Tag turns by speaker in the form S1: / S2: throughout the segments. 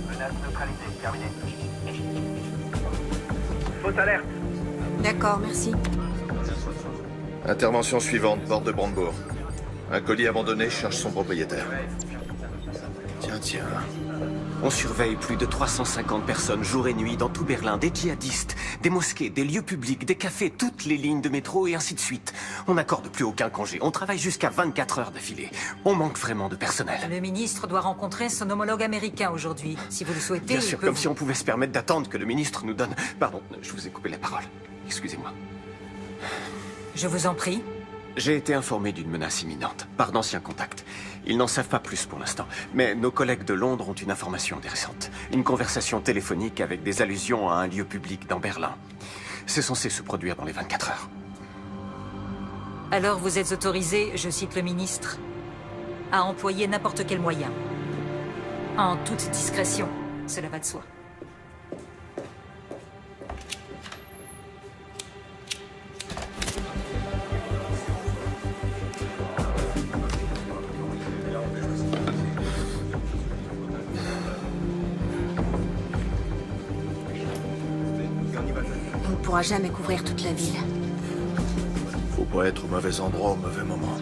S1: Menace neutralisée, terminé. Fausse alerte.
S2: D'accord, merci.
S3: Intervention suivante, porte de Brandebourg. Un colis abandonné cherche son propriétaire. Tiens.
S4: On surveille plus de 350 personnes jour et nuit dans tout Berlin, des djihadistes, des mosquées, des lieux publics, des cafés, toutes les lignes de métro et ainsi de suite. On n'accorde plus aucun congé, on travaille jusqu'à 24 heures d'affilée. On manque vraiment de personnel.
S2: Le ministre doit rencontrer son homologue américain aujourd'hui. Si vous le souhaitez,
S4: Bien sûr, comme si on pouvait se permettre d'attendre que le ministre nous donne... Pardon, je vous ai coupé la parole. Excusez-moi.
S2: Je vous en prie.
S4: J'ai été informé d'une menace imminente, par d'anciens contacts. Ils n'en savent pas plus pour l'instant, mais nos collègues de Londres ont une information intéressante. Une conversation téléphonique avec des allusions à un lieu public dans Berlin. C'est censé se produire dans les 24 heures.
S2: Alors vous êtes autorisé, je cite le ministre, à employer n'importe quel moyen. En toute discrétion, cela va de soi.
S5: On ne pourra jamais couvrir toute la ville.
S3: Faut pas être au mauvais endroit au mauvais moment.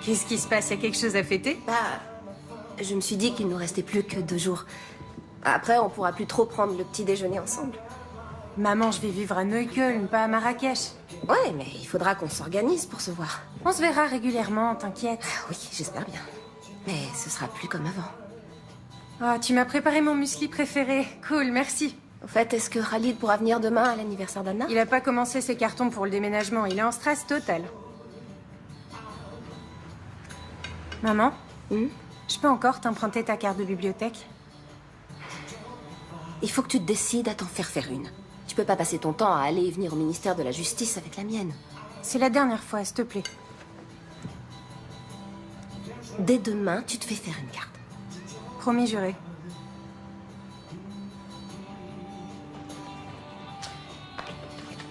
S2: Qu'est-ce qui se passe? Il y a quelque chose à fêter?
S5: Je me suis dit qu'il nous restait plus que 2 jours. Après, on pourra plus trop prendre le petit déjeuner ensemble.
S6: Maman, je vais vivre à Neukölln, pas à Marrakech.
S5: Ouais, mais il faudra qu'on s'organise pour se voir.
S6: On se verra régulièrement, t'inquiète.
S5: Oui, j'espère bien. Mais ce sera plus comme avant.
S6: Ah, tu m'as préparé mon muesli préféré. Cool, merci.
S5: Au fait, est-ce que Khalid pourra venir demain à l'anniversaire d'Anna?
S6: Il a pas commencé ses cartons pour le déménagement, il est en stress total. Maman, je peux encore t'emprunter ta carte de bibliothèque?
S5: Il faut que tu te décides à t'en faire une. Tu peux pas passer ton temps à aller et venir au ministère de la Justice avec la mienne.
S6: C'est la dernière fois, s'il te plaît.
S5: Dès demain, tu te fais faire une carte.
S6: Promis juré.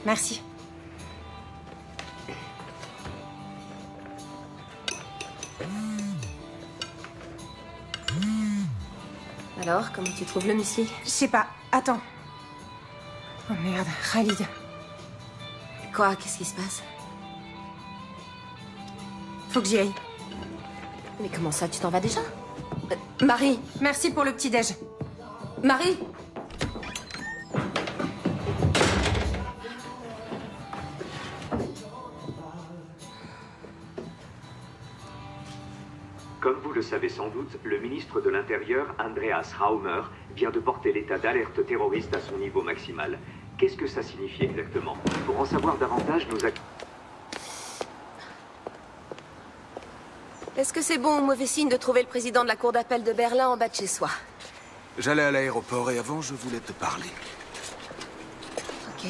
S6: Merci.
S5: Alors, comment tu trouves le muesli?
S6: Je sais pas. Attends. Oh merde, Khalid.
S5: Quoi? Qu'est-ce qui se passe?
S6: Faut que j'y aille.
S5: Mais comment ça, tu t'en vas déjà? Marie!
S6: Merci pour le petit-déj.
S5: Marie!
S7: Comme vous le savez sans doute, le ministre de l'Intérieur, Andreas Raumer, vient de porter l'état d'alerte terroriste à son niveau maximal. Qu'est-ce que ça signifie exactement? Pour en savoir davantage, nous avons...
S5: Est-ce que c'est bon ou mauvais signe de trouver le président de la cour d'appel de Berlin en bas de chez soi?
S8: J'allais à l'aéroport et avant, je voulais te parler.
S5: Ok.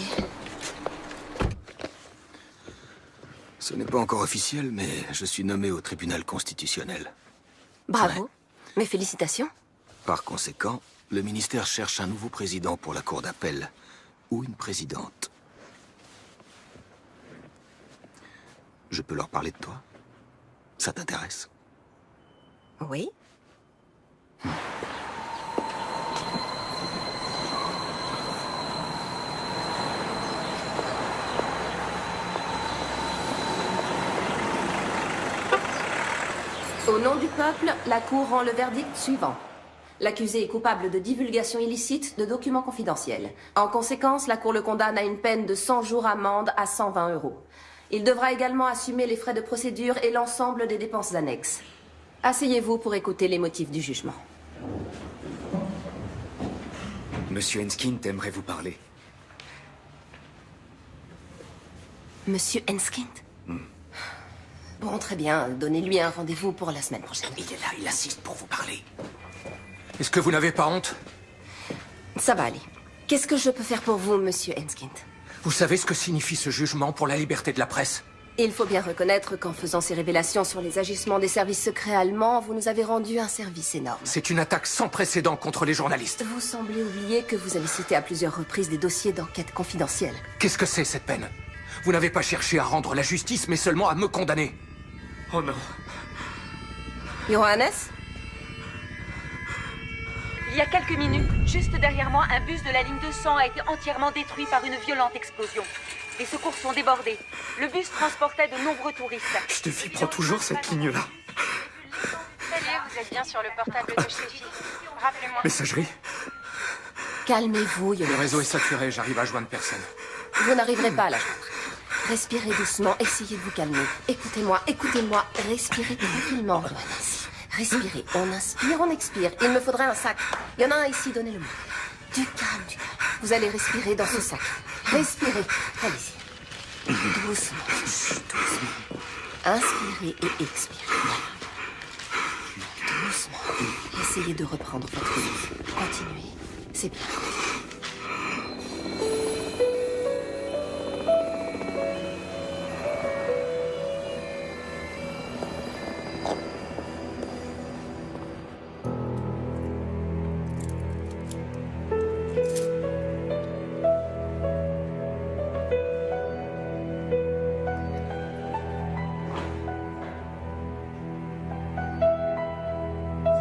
S8: Ce n'est pas encore officiel, mais je suis nommé au tribunal constitutionnel.
S5: Bravo.
S8: Ouais.
S5: Mes félicitations.
S8: Par conséquent, le ministère cherche un nouveau président pour la cour d'appel. Ou une présidente. Je peux leur parler de toi? Ça t'intéresse?
S5: Oui. Au nom du peuple, la Cour rend le verdict suivant. L'accusé est coupable de divulgation illicite de documents confidentiels. En conséquence, la Cour le condamne à une peine de 100 jours amende à 120 €. Il devra également assumer les frais de procédure et l'ensemble des dépenses annexes. Asseyez-vous pour écouter les motifs du jugement.
S9: Monsieur Enskind aimerait vous parler.
S5: Monsieur Enskind? Bon, très bien. Donnez-lui un rendez-vous pour la semaine prochaine.
S9: Il est là, il assiste pour vous parler.
S10: Est-ce que vous n'avez pas honte?
S5: Ça va aller. Qu'est-ce que je peux faire pour vous, monsieur Enskind?
S10: Vous savez ce que signifie ce jugement pour la liberté de la presse?
S5: Il faut bien reconnaître qu'en faisant ces révélations sur les agissements des services secrets allemands, vous nous avez rendu un service énorme.
S10: C'est une attaque sans précédent contre les journalistes.
S5: Vous semblez oublier que vous avez cité à plusieurs reprises des dossiers d'enquête confidentielle.
S10: Qu'est-ce que c'est, cette peine? Vous n'avez pas cherché à rendre la justice, mais seulement à me condamner.
S9: Oh non.
S5: Johannes?
S11: Il y a quelques minutes, juste derrière moi, un bus de la ligne 200 a été entièrement détruit par une violente explosion. Les secours sont débordés. Le bus transportait de nombreux touristes.
S9: Je te vibre toujours cette ligne-là.
S6: Salut, vous êtes bien sur le portable de Chéfi. Rappelez-moi.
S9: Messagerie.
S5: Calmez-vous,
S10: Le
S5: Johannes.
S10: réseau est saturé, j'arrive à joindre personne.
S5: Vous n'arriverez pas à la joindre. Respirez doucement, essayez de vous calmer. Écoutez-moi, écoutez-moi. Respirez tranquillement, Johannes. Respirez. On inspire, on expire. Il me faudrait un sac. Il y en a un ici, donnez-le-moi. Du calme, du calme. Vous allez respirer dans ce sac. Respirez. Allez-y. Doucement. Doucement. Inspirez et expirez. Voilà. Doucement. Essayez de reprendre votre vie. Continuez. C'est bien.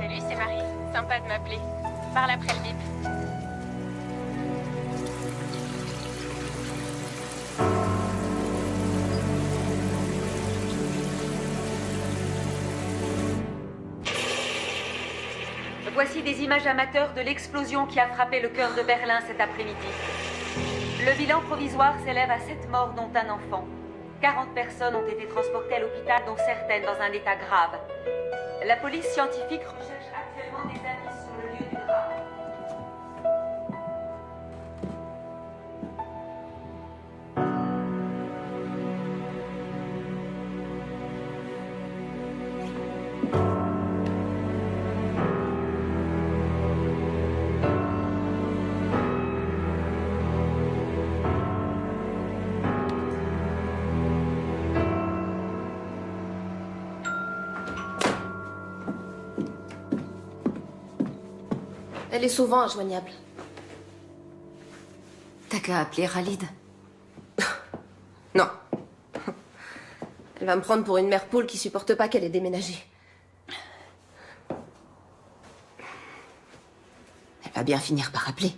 S6: Salut, c'est Marie. Sympa de m'appeler. Parle après le bip.
S11: Voici des images amateurs de l'explosion qui a frappé le cœur de Berlin cet après-midi. Le bilan provisoire s'élève à 7 morts, dont un enfant. 40 personnes ont été transportées à l'hôpital, dont certaines dans un état grave. La police scientifique recherche actuellement des indices sur le lieu du drame.
S5: Elle est souvent injoignable. T'as qu'à appeler Khalid. Non. Elle va me prendre pour une mère poule qui supporte pas qu'elle ait déménagé. Elle va bien finir par appeler.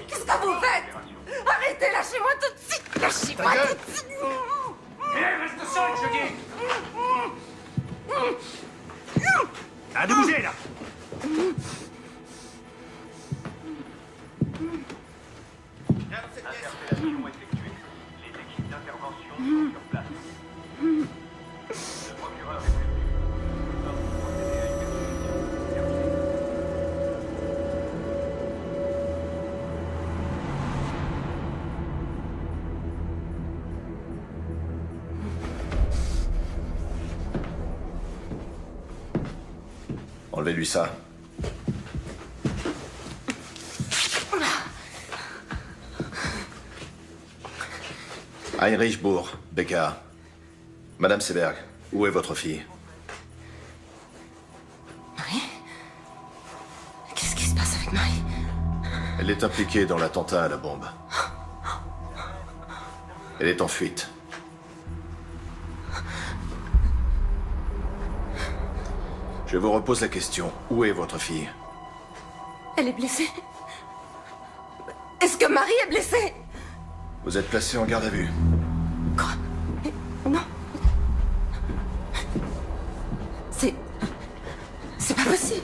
S5: Qu'est-ce que vous faites? Arrêtez, lâchez-moi tout de suite. Lâchez-moi tout de suite.
S1: Reste seul, je dis. Arrête de bouger, là.
S7: Interpellations effectuées. Les équipes d'intervention sont sur place. Le procureur est prévenu. Nous allons procéder à une
S3: Enlevez-lui ça. Heinrich Bourg, BK. Madame Seberg, où est votre fille?
S5: Marie? Qu'est-ce qui se passe avec Marie?
S3: Elle est impliquée dans l'attentat à la bombe. Elle est en fuite. Je vous repose la question. Où est votre fille?
S5: Elle est blessée. Est-ce que Marie est blessée?
S3: Vous êtes placé en garde à vue.
S5: Quoi? Mais non. C'est pas possible.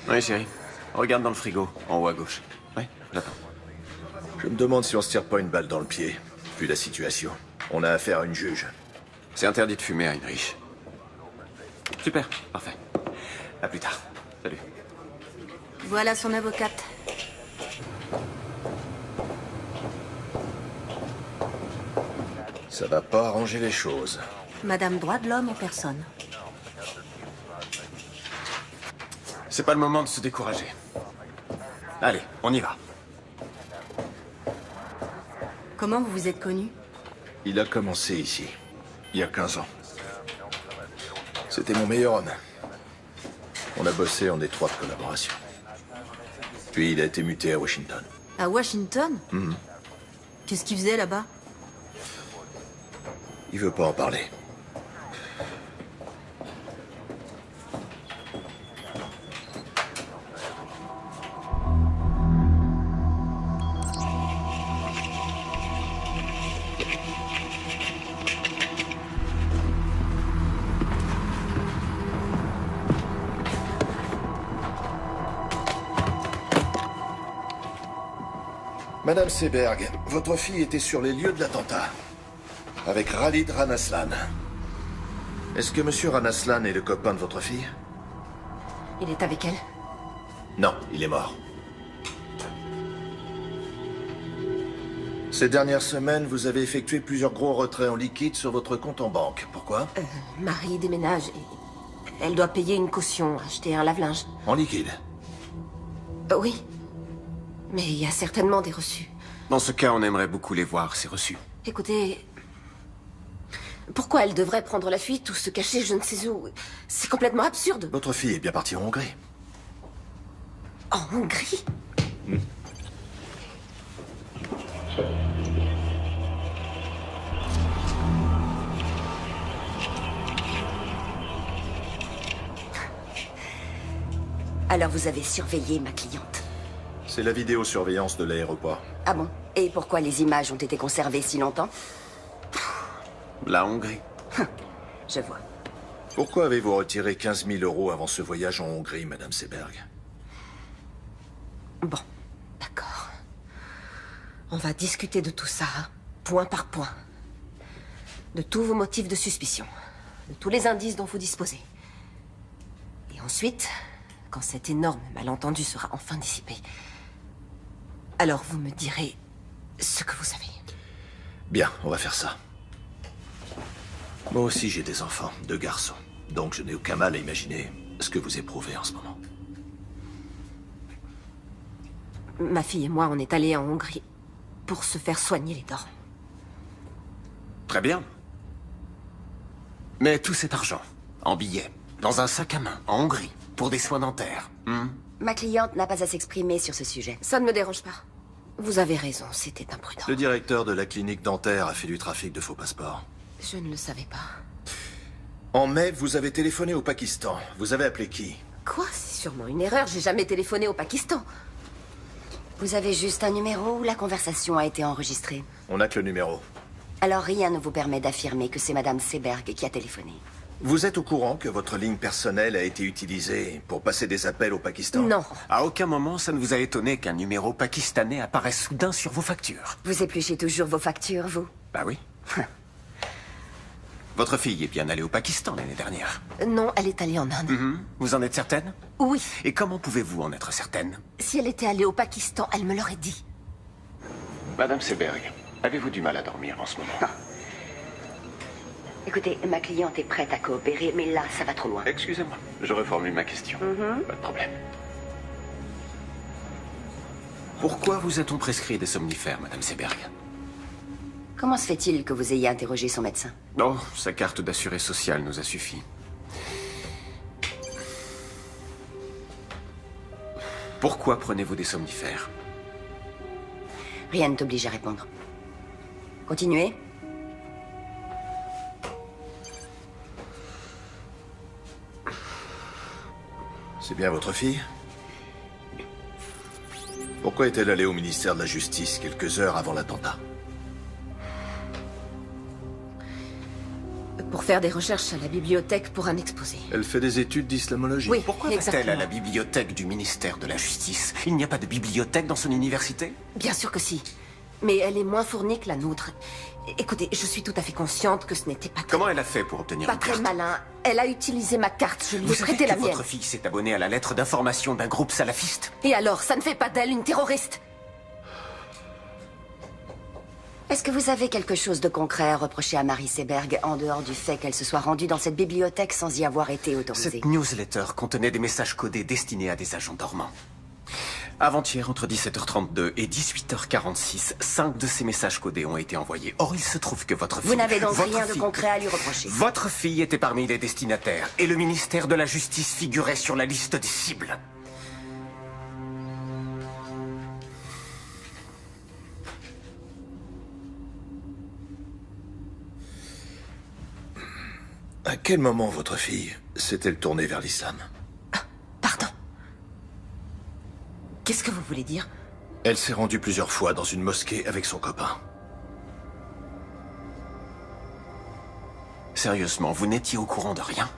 S4: Oui, chérie. Regarde dans le frigo, en haut à gauche. Oui, j'attends.
S3: Je me demande si on se tire pas une balle dans le pied, vu la situation. On a affaire à une juge.
S4: C'est interdit de fumer, Heinrich. Super, parfait. À plus tard. Salut.
S6: Voilà son avocate.
S3: Ça va pas arranger les choses.
S6: Madame droit de l'homme en personne.
S4: C'est pas le moment de se décourager. Allez, on y va.
S6: Comment vous vous êtes connus?
S3: Il a commencé ici, il y a 15 ans. C'était mon meilleur homme. On a bossé en étroite collaboration. Puis il a été muté à Washington.
S6: À Washington? Qu'est-ce qu'il faisait là-bas?
S3: Il veut pas en parler. Madame Seberg, votre fille était sur les lieux de l'attentat. Avec Khalid Ranaslan. Est-ce que Monsieur Ranaslan est le copain de votre fille?
S5: Il est avec elle?
S3: Non, il est mort. Ces dernières semaines, vous avez effectué plusieurs gros retraits en liquide sur votre compte en banque. Pourquoi?
S5: Marie déménage et elle doit payer une caution, acheter un lave-linge.
S3: En liquide?
S5: Oui. Mais il y a certainement des reçus.
S4: Dans ce cas, on aimerait beaucoup les voir, ces reçus.
S5: Écoutez... Pourquoi elle devrait prendre la fuite ou se cacher je ne sais où? C'est complètement absurde.
S3: Votre fille est bien partie en Hongrie.
S5: En Hongrie? Alors vous avez surveillé ma cliente?
S3: C'est la vidéosurveillance de l'aéroport.
S5: Ah bon? Et pourquoi les images ont été conservées si longtemps?
S4: La Hongrie.
S5: Je vois.
S3: Pourquoi avez-vous retiré 15 000 € avant ce voyage en Hongrie, Madame Seberg?
S5: Bon, d'accord. On va discuter de tout ça, point par point. De tous vos motifs de suspicion. De tous les indices dont vous disposez. Et ensuite, quand cet énorme malentendu sera enfin dissipé, alors vous me direz ce que vous savez.
S3: Bien, on va faire ça. Moi aussi, j'ai des enfants, 2 garçons. Donc je n'ai aucun mal à imaginer ce que vous éprouvez en ce moment.
S5: Ma fille et moi, on est allés en Hongrie pour se faire soigner les dents.
S4: Très bien. Mais tout cet argent, en billets, dans un sac à main, en Hongrie, pour des soins dentaires.
S5: Ma cliente n'a pas à s'exprimer sur ce sujet. Ça ne me dérange pas. Vous avez raison, c'était imprudent.
S3: Le directeur de la clinique dentaire a fait du trafic de faux passeports.
S5: Je ne le savais pas.
S3: En mai, vous avez téléphoné au Pakistan. Vous avez appelé qui?
S5: Quoi? C'est sûrement une erreur. J'ai jamais téléphoné au Pakistan. Vous avez juste un numéro où la conversation a été enregistrée.
S3: On n'a que le numéro.
S5: Alors rien ne vous permet d'affirmer que c'est Madame Seberg qui a téléphoné.
S3: Vous êtes au courant que votre ligne personnelle a été utilisée pour passer des appels au Pakistan?
S5: Non.
S4: À aucun moment, ça ne vous a étonné qu'un numéro pakistanais apparaisse soudain sur vos factures?
S5: Vous épluchez toujours vos factures, vous?
S4: Bah oui. Votre fille est bien allée au Pakistan l'année dernière.
S5: Non, elle est allée en Inde.
S4: Vous en êtes certaine?
S5: Oui.
S4: Et comment pouvez-vous en être certaine?
S5: Si elle était allée au Pakistan, elle me l'aurait dit.
S4: Madame Seberg, avez-vous du mal à dormir en ce moment?
S12: Écoutez, ma cliente est prête à coopérer, mais là, ça va trop loin.
S4: Excusez-moi, je reformule ma question. Pas de problème. Pourquoi vous a-t-on prescrit des somnifères, Madame Seberg?
S12: Comment se fait-il que vous ayez interrogé son médecin?
S4: Oh, sa carte d'assuré social nous a suffi. Pourquoi prenez-vous des somnifères?
S12: Rien ne t'oblige à répondre. Continuez.
S3: C'est bien votre fille? Pourquoi est-elle allée au ministère de la Justice quelques heures avant l'attentat?
S5: Pour faire des recherches à la bibliothèque pour un exposé.
S3: Elle fait des études d'islamologie.
S5: Oui,
S4: Pourquoi va-t-elle à la bibliothèque du ministère de la Justice? Il n'y a pas de bibliothèque dans son université?
S5: Bien sûr que si. Mais elle est moins fournie que la nôtre. Écoutez, je suis tout à fait consciente que ce n'était pas
S4: Comment elle a fait pour obtenir
S5: pas
S4: une
S5: très
S4: carte?
S5: malin. Elle a utilisé ma carte, je lui ai
S4: Vous savez
S5: prêté la
S4: que
S5: mienne.
S4: votre fille s'est abonnée à la lettre d'information d'un groupe salafiste?
S5: Et alors, ça ne fait pas d'elle une terroriste?
S12: Est-ce que vous avez quelque chose de concret à reprocher à Marie Seberg, en dehors du fait qu'elle se soit rendue dans cette bibliothèque sans y avoir été autorisée?
S4: Cette newsletter contenait des messages codés destinés à des agents dormants. Avant-hier, entre 17h32 et 18h46, 5 de ces messages codés ont été envoyés. Or, il se trouve que votre fille...
S12: Vous n'avez donc
S4: votre
S12: rien de
S4: fille-
S12: concret à lui reprocher?
S4: Votre fille était parmi les destinataires, et le ministère de la Justice figurait sur la liste des cibles.
S3: À quel moment votre fille s'est-elle tournée vers l'islam?
S5: Qu'est-ce que vous voulez dire?
S3: Elle s'est rendue plusieurs fois dans une mosquée avec son copain.
S4: Sérieusement, vous n'étiez au courant de rien?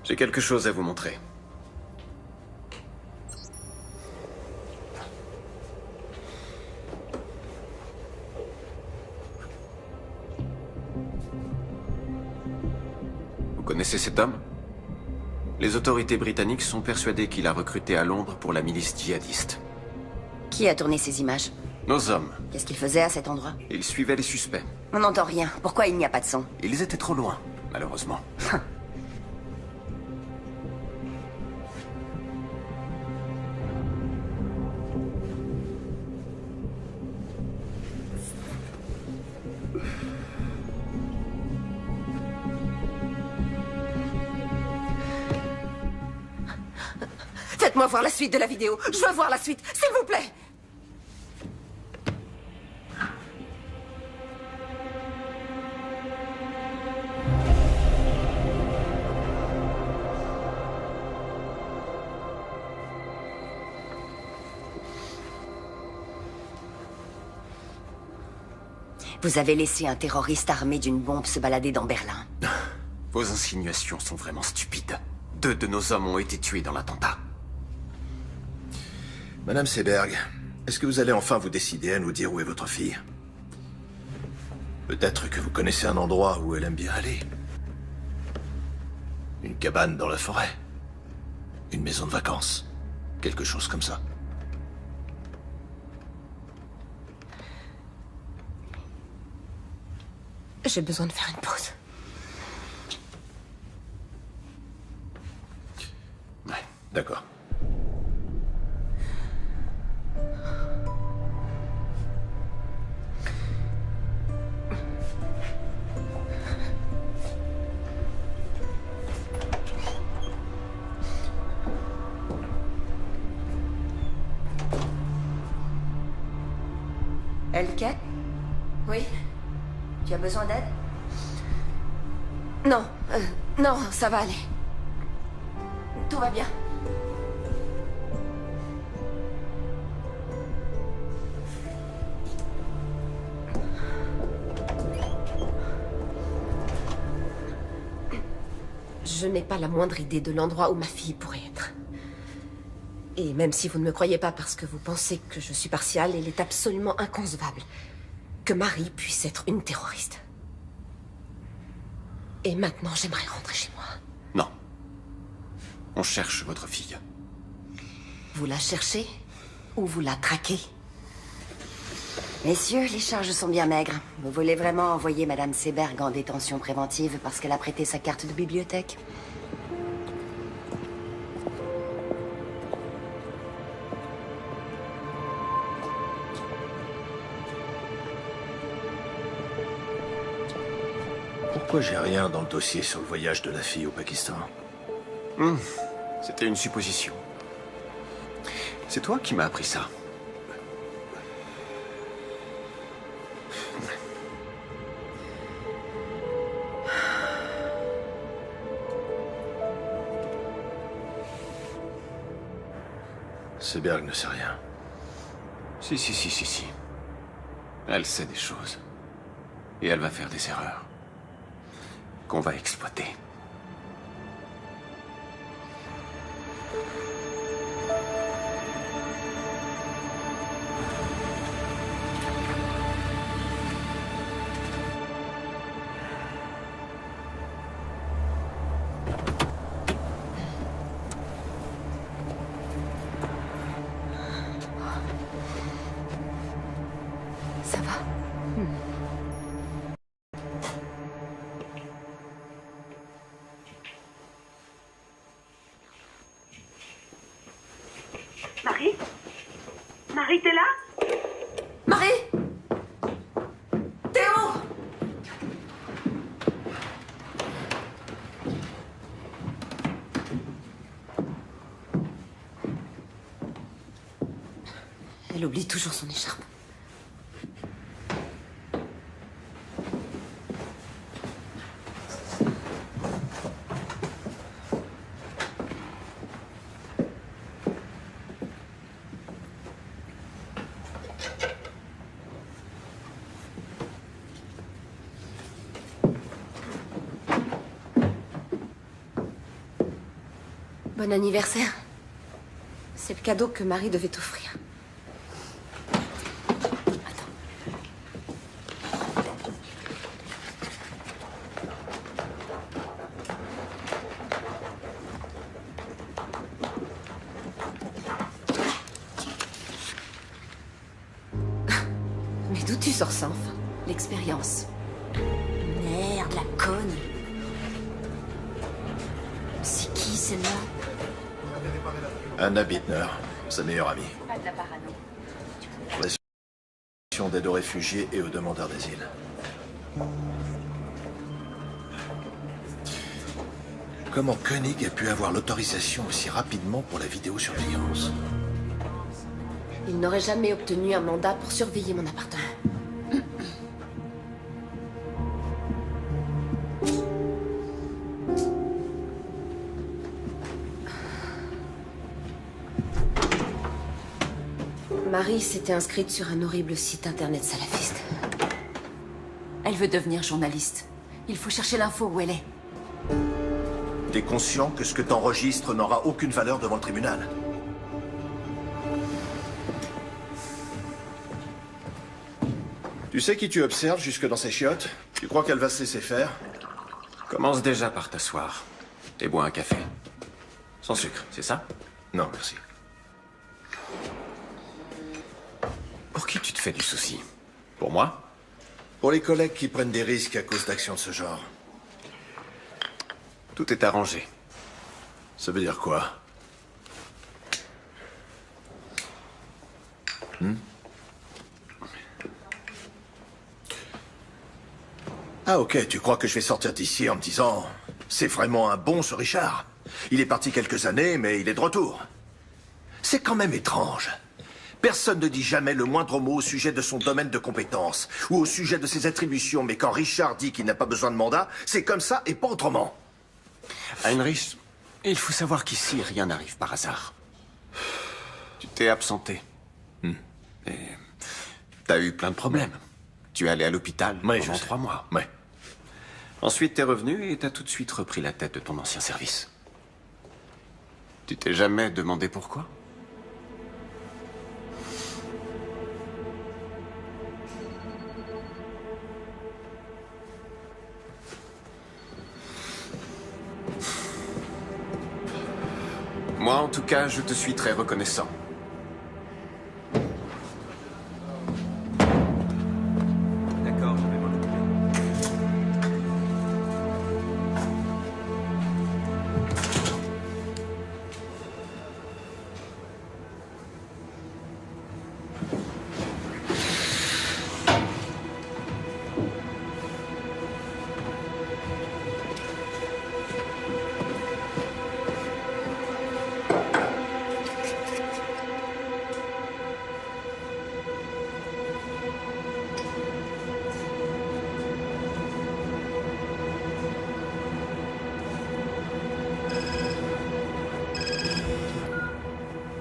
S4: J'ai quelque chose à vous montrer. Vous connaissez cet homme? Les autorités britanniques sont persuadées qu'il a recruté à Londres pour la milice djihadiste.
S12: Qui a tourné ces images?
S4: Nos hommes.
S12: Qu'est-ce qu'il faisait à cet endroit?
S4: Ils suivaient les suspects.
S12: On n'entend rien. Pourquoi il n'y a pas de son?
S4: Ils étaient trop loin, malheureusement.
S5: Faites-moi voir la suite de la vidéo. Je veux voir la suite, s'il vous plaît.
S12: Vous avez laissé un terroriste armé d'une bombe se balader dans Berlin.
S4: Vos insinuations sont vraiment stupides. 2 de nos hommes ont été tués dans l'attentat.
S3: Madame Seberg, est-ce que vous allez enfin vous décider à nous dire où est votre fille? Peut-être que vous connaissez un endroit où elle aime bien aller. Une cabane dans la forêt. Une maison de vacances. Quelque chose comme ça.
S5: J'ai besoin de faire une pause.
S3: Ouais, d'accord.
S12: Elke?
S5: Oui?
S12: Tu as besoin d'aide?
S5: Non, non, ça va aller. Tout va bien. Je n'ai pas la moindre idée de l'endroit où ma fille pourrait être. Et même si vous ne me croyez pas parce que vous pensez que je suis partiale, il est absolument inconcevable que Marie puisse être une terroriste. Et maintenant, j'aimerais rentrer chez moi.
S4: Non. On cherche votre fille.
S5: Vous la cherchez ou vous la traquez?
S12: Messieurs, les charges sont bien maigres. Vous voulez vraiment envoyer Madame Seberg en détention préventive parce qu'elle a prêté sa carte de bibliothèque?
S3: Pourquoi j'ai rien dans le dossier sur le voyage de la fille au Pakistan?
S4: C'était une supposition. C'est toi qui m'as appris ça.
S3: Seberg ne sait rien.
S4: Si. Elle sait des choses. Et elle va faire des erreurs. Qu'on va exploiter.
S5: Ça va?
S11: Marie? Marie, t'es là?
S5: Marie! Théo! Elle oublie toujours son écharpe. Bon anniversaire. C'est le cadeau que Marie devait t'offrir. Mais d'où tu sors ça, enfin? L'expérience. Merde, la conne. C'est qui, celle-là?
S3: Anna Bittner, sa meilleure amie.
S11: Pas de la parano.
S3: L'association d'aide aux réfugiés et aux demandeurs d'asile. Comment Koenig a pu avoir l'autorisation aussi rapidement pour la vidéosurveillance?
S5: Il n'aurait jamais obtenu un mandat pour surveiller mon appartement. Marie s'était inscrite sur un horrible site internet salafiste. Elle veut devenir journaliste. Il faut chercher l'info où elle est.
S3: T'es conscient que ce que t'enregistres n'aura aucune valeur devant le tribunal? Tu sais qui tu observes jusque dans ses chiottes? Tu crois qu'elle va se laisser faire?
S4: Commence déjà par t'asseoir. Et bois un café. Sans sucre, c'est ça?
S3: Non, merci.
S4: Pour qui tu te fais du souci? Pour moi?
S3: Pour les collègues qui prennent des risques à cause d'actions de ce genre.
S4: Tout est arrangé.
S3: Ça veut dire quoi? Ah ok, tu crois que je vais sortir d'ici en me disant « C'est vraiment un bon ce Richard. Il est parti quelques années, mais il est de retour. » C'est quand même étrange. Personne ne dit jamais le moindre mot au sujet de son domaine de compétence ou au sujet de ses attributions, mais quand Richard dit qu'il n'a pas besoin de mandat, c'est comme ça et pas autrement.
S4: Heinrich, il faut savoir qu'ici, rien n'arrive par hasard. Tu t'es absenté. Et t'as eu plein de problèmes. Tu es allé à l'hôpital pendant 3 mois.
S3: Ouais.
S4: Ensuite, t'es revenu et t'as tout de suite repris la tête de ton ancien service. Tu t'es jamais demandé pourquoi? En tout cas, je te suis très reconnaissant.
S9: D'accord, je vais m'en occuper.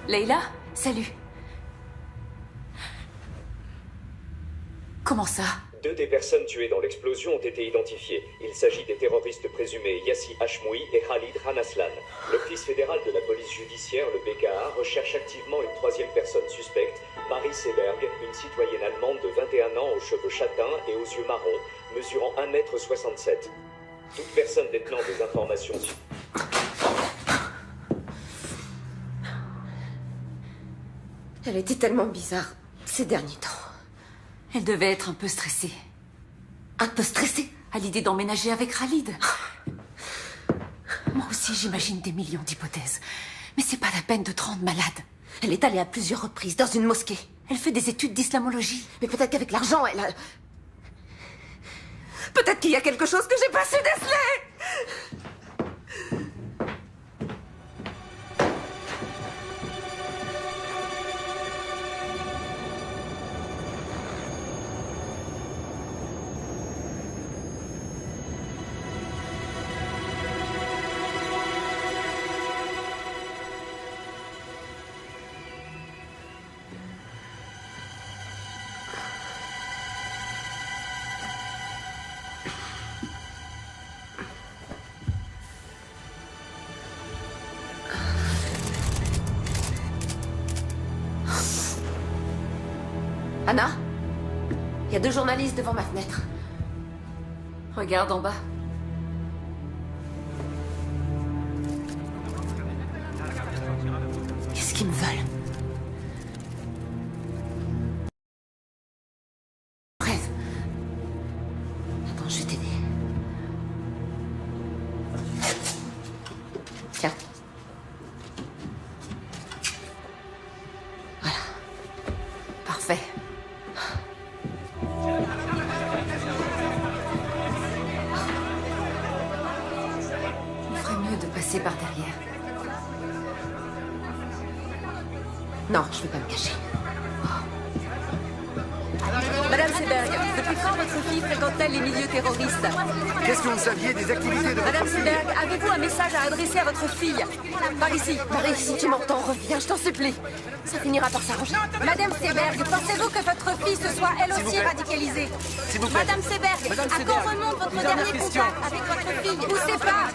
S13: Leila, salut. Comment ça?
S7: 2 des personnes tuées dans l'explosion ont été identifiées. Il s'agit des terroristes présumés Yassi Hashmoui et Khalid Ranaslan. L'Office fédéral de la police judiciaire, le BKA, recherche activement une 3e personne suspecte, Marie Seberg, une citoyenne allemande de 21 ans aux cheveux châtains et aux yeux marrons, mesurant 1,67 m. Toute personne détenant des informations...
S5: Elle était tellement bizarre ces derniers temps.
S13: Elle devait être un peu stressée.
S5: Un peu stressée?
S13: À l'idée d'emménager avec Khalid. Moi aussi, j'imagine des millions d'hypothèses. Mais c'est pas la peine de te rendre malade.
S5: Elle est allée à plusieurs reprises dans une mosquée.
S13: Elle fait des études d'islamologie.
S5: Mais peut-être qu'avec l'argent, elle a... Peut-être qu'il y a quelque chose que j'ai pas su déceler! Anna? Il y a 2 journalistes devant ma fenêtre.
S13: Regarde en bas.
S5: Qu'est-ce qu'ils me veulent? Rêve. Attends, je vais t'aider. Tiens. Voilà.
S13: Parfait. On ferait mieux de passer par derrière.
S5: Non, je vais pas me cacher.
S14: Madame Seberg, depuis quand votre fille fréquente-t-elle les milieux terroristes?
S15: Qu'est-ce que vous saviez des activités de
S14: Madame
S15: votre fille?
S14: Seberg, avez-vous un message à adresser à votre fille? Par ici.
S5: Marie, si tu m'entends, reviens, je t'en supplie. Ça finira par s'arranger.
S14: Madame Seberg, pensez-vous que votre fille se soit elle aussi radicalisée?
S15: S'il vous plaît.
S14: Madame Seberg, à quand remonte votre dernier contact avec votre fille? Poussez pas.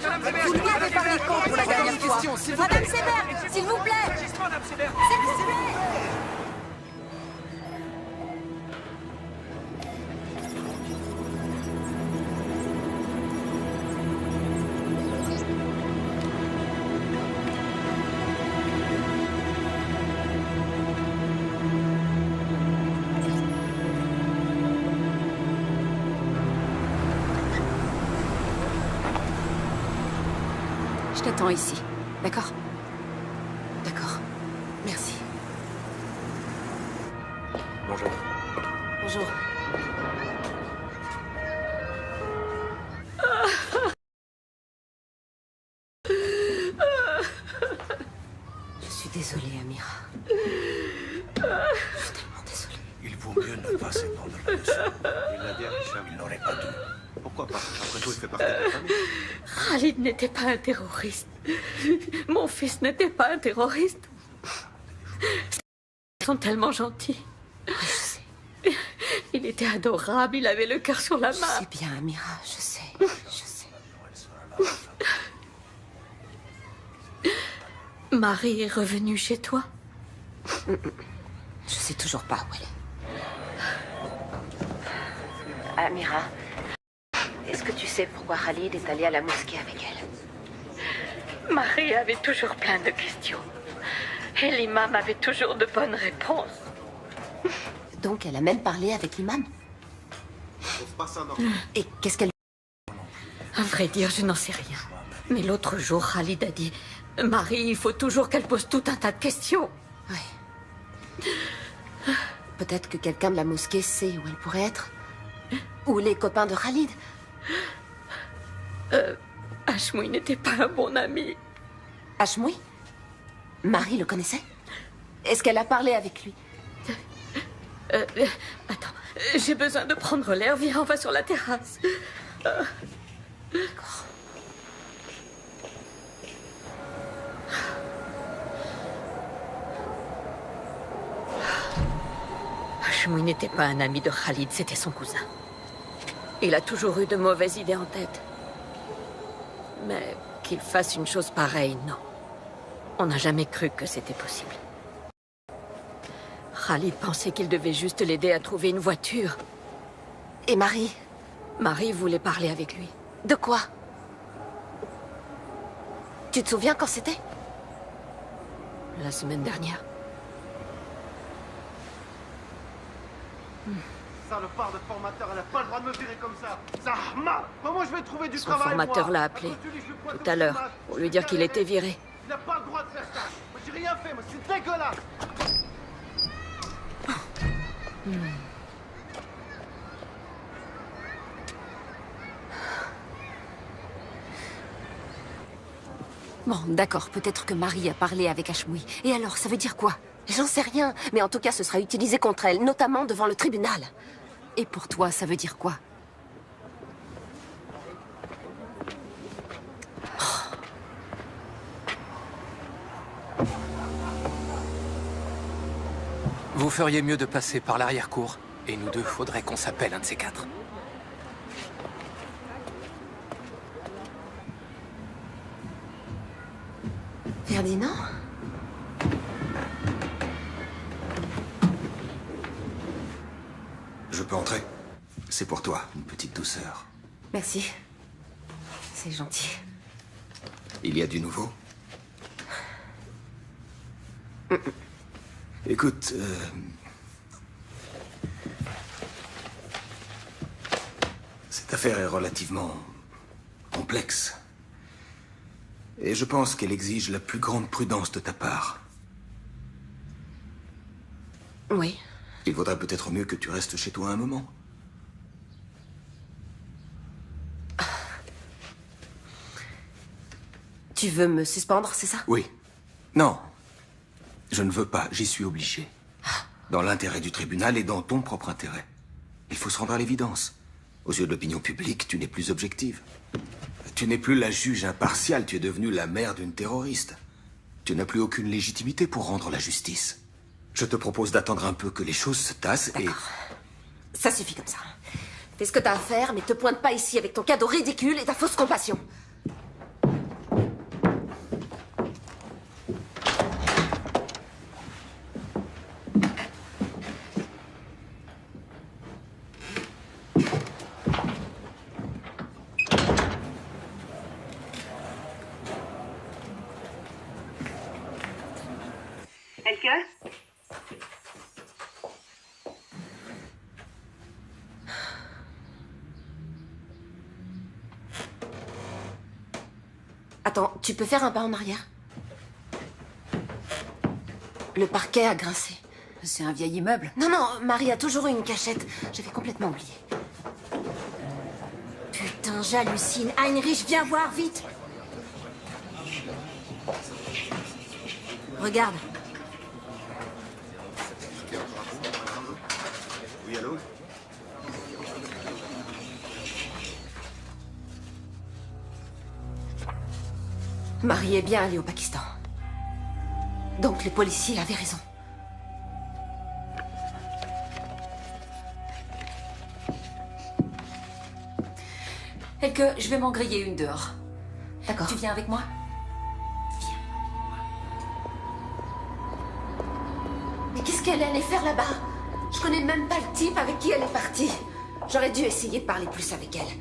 S14: Vous lui avez parlé quand pour la dernière fois? Madame Seberg, s'il vous plaît. S'il vous plaît.
S13: Je t'attends ici. D'accord?
S5: D'accord. Merci.
S8: Bonjour.
S5: Bonjour. Je suis désolée, Amira. Je suis tellement désolée.
S8: Il vaut mieux ne pas s'épandre là-dessus. Il l'a dit à Hicham, il n'aurait pas dû. Pourquoi pas? Après tout, il fait partie de la famille.
S16: Khalid n'était pas un terroriste. Mon fils n'était pas un terroriste. Ils sont tellement gentils.
S5: Je sais.
S16: Il était adorable, il avait le cœur sur la main.
S5: Je sais bien, Amira, je sais. Je sais.
S16: Marie est revenue chez toi?
S5: Je sais toujours pas où elle est. Amira, est-ce que tu sais pourquoi Khalid est allé à la mosquée avec elle?
S16: Marie avait toujours plein de questions. Et l'imam avait toujours de bonnes réponses.
S5: Donc elle a même parlé avec l'imam. Et qu'est-ce qu'elle...
S16: À vrai dire, je n'en sais rien. Mais l'autre jour, Khalid a dit... Marie, il faut toujours qu'elle pose tout un tas de questions.
S5: Oui. Peut-être que quelqu'un de la mosquée sait où elle pourrait être. Ou les copains de Khalid.
S16: Hashmoui n'était pas un bon ami.
S5: Hashmoui? Marie le connaissait? Est-ce qu'elle a parlé avec lui?
S16: Attends, j'ai besoin de prendre l'air. Viens, on va sur la terrasse.
S5: D'accord.
S16: Hashmoui n'était pas un ami de Khalid, c'était son cousin. Il a toujours eu de mauvaises idées en tête. Mais qu'il fasse une chose pareille, non. On n'a jamais cru que c'était possible. Khalid pensait qu'il devait juste l'aider à trouver une voiture.
S5: Et Marie?
S16: Marie voulait parler avec lui.
S5: De quoi? Tu te souviens quand c'était?
S16: La semaine dernière.
S15: Salopard de formateur, elle a pas le droit de me virer comme ça. Zahma! Comment je vais trouver du
S16: Son
S15: travail,
S16: formateur
S15: moi?
S16: l'a appelé tout à l'heure pour lui dire qu'il était viré.
S15: Il n'a pas le droit de faire ça. Moi, j'ai rien fait, moi, c'est dégueulasse.
S5: Bon, d'accord, peut-être que Marie a parlé avec Hashmoui. Et alors, ça veut dire quoi? J'en sais rien, mais en tout cas, ce sera utilisé contre elle, notamment devant le tribunal. Et pour toi, ça veut dire quoi?
S10: Vous feriez mieux de passer par l'arrière-cour. Et nous deux, faudrait qu'on s'appelle un de ces quatre.
S5: Ferdinand?
S17: Je peux entrer? C'est pour toi, une petite douceur.
S5: Merci. C'est gentil.
S17: Il y a du nouveau? Écoute, cette affaire est relativement complexe. Et je pense qu'elle exige la plus grande prudence de ta part.
S5: Oui.
S17: Il vaudrait peut-être mieux que tu restes chez toi un moment.
S5: Tu veux me suspendre, c'est ça?
S17: Oui. Non. Je ne veux pas, j'y suis obligé. Dans l'intérêt du tribunal et dans ton propre intérêt. Il faut se rendre à l'évidence. Aux yeux de l'opinion publique, tu n'es plus objective. Tu n'es plus la juge impartiale, tu es devenue la mère d'une terroriste. Tu n'as plus aucune légitimité pour rendre la justice. Je te propose d'attendre un peu que les choses se tassent et...
S5: Ça suffit comme ça. Fais ce que t'as à faire, mais te pointe pas ici avec ton cadeau ridicule et ta fausse compassion. Attends, tu peux faire un pas en arrière? Le parquet a grincé.
S2: C'est un vieil immeuble.
S5: Non, non, Marie a toujours eu une cachette. J'avais complètement oublié. Putain, j'hallucine. Heinrich, viens voir, vite. Regarde.
S8: Oui, allô?
S5: Marie est bien allée au Pakistan. Donc les policiers avaient raison.
S2: Elke, je vais m'en griller une dehors.
S5: D'accord.
S2: Tu viens avec moi?
S5: Mais qu'est-ce qu'elle allait faire là-bas? Je connais même pas le type avec qui elle est partie. J'aurais dû essayer de parler plus avec elle.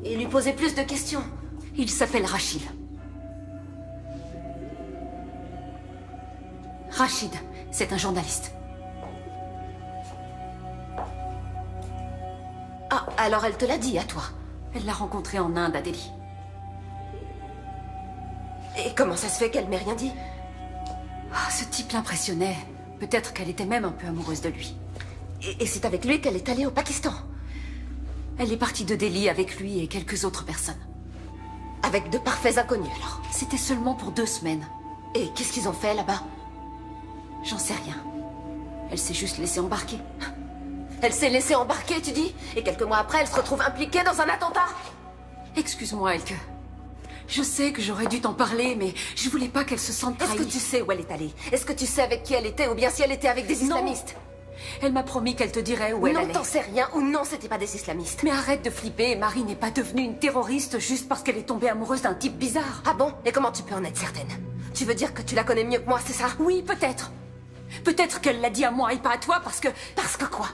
S5: Et lui poser plus de questions.
S2: Il s'appelle Rachid.
S13: Rachid, c'est un journaliste.
S5: Ah, alors elle te l'a dit à toi?
S13: Elle l'a rencontré en Inde, à Delhi.
S5: Et comment ça se fait qu'elle m'ait rien dit?
S13: Ah, ce type l'impressionnait. Peut-être qu'elle était même un peu amoureuse de lui.
S5: Et c'est avec lui qu'elle est allée au Pakistan?
S13: Elle est partie de Delhi avec lui et quelques autres personnes.
S5: Avec de parfaits inconnus, alors?
S13: C'était seulement pour 2 semaines.
S5: Et qu'est-ce qu'ils ont fait, là-bas?
S13: J'en sais rien. Elle s'est juste laissée embarquer.
S5: Elle s'est laissée embarquer, tu dis? Et quelques mois après, elle se retrouve impliquée dans un attentat?
S13: Excuse-moi, Elke. Je sais que j'aurais dû t'en parler, mais je voulais pas qu'elle se sente trahie.
S5: Est-ce que tu sais où elle est allée? Est-ce que tu sais avec qui elle était, ou bien si elle était avec des islamistes?
S13: Elle m'a promis qu'elle te dirait où elle allait.
S5: Non, t'en sais rien, ou non, c'était pas des islamistes.
S13: Mais arrête de flipper, Marie n'est pas devenue une terroriste juste parce qu'elle est tombée amoureuse d'un type bizarre.
S5: Ah bon? Et comment tu peux en être certaine? Tu veux dire que tu la connais mieux que moi, c'est ça?
S13: Oui, peut-être. Peut-être qu'elle l'a dit à moi et pas à toi parce que...
S5: Parce que quoi?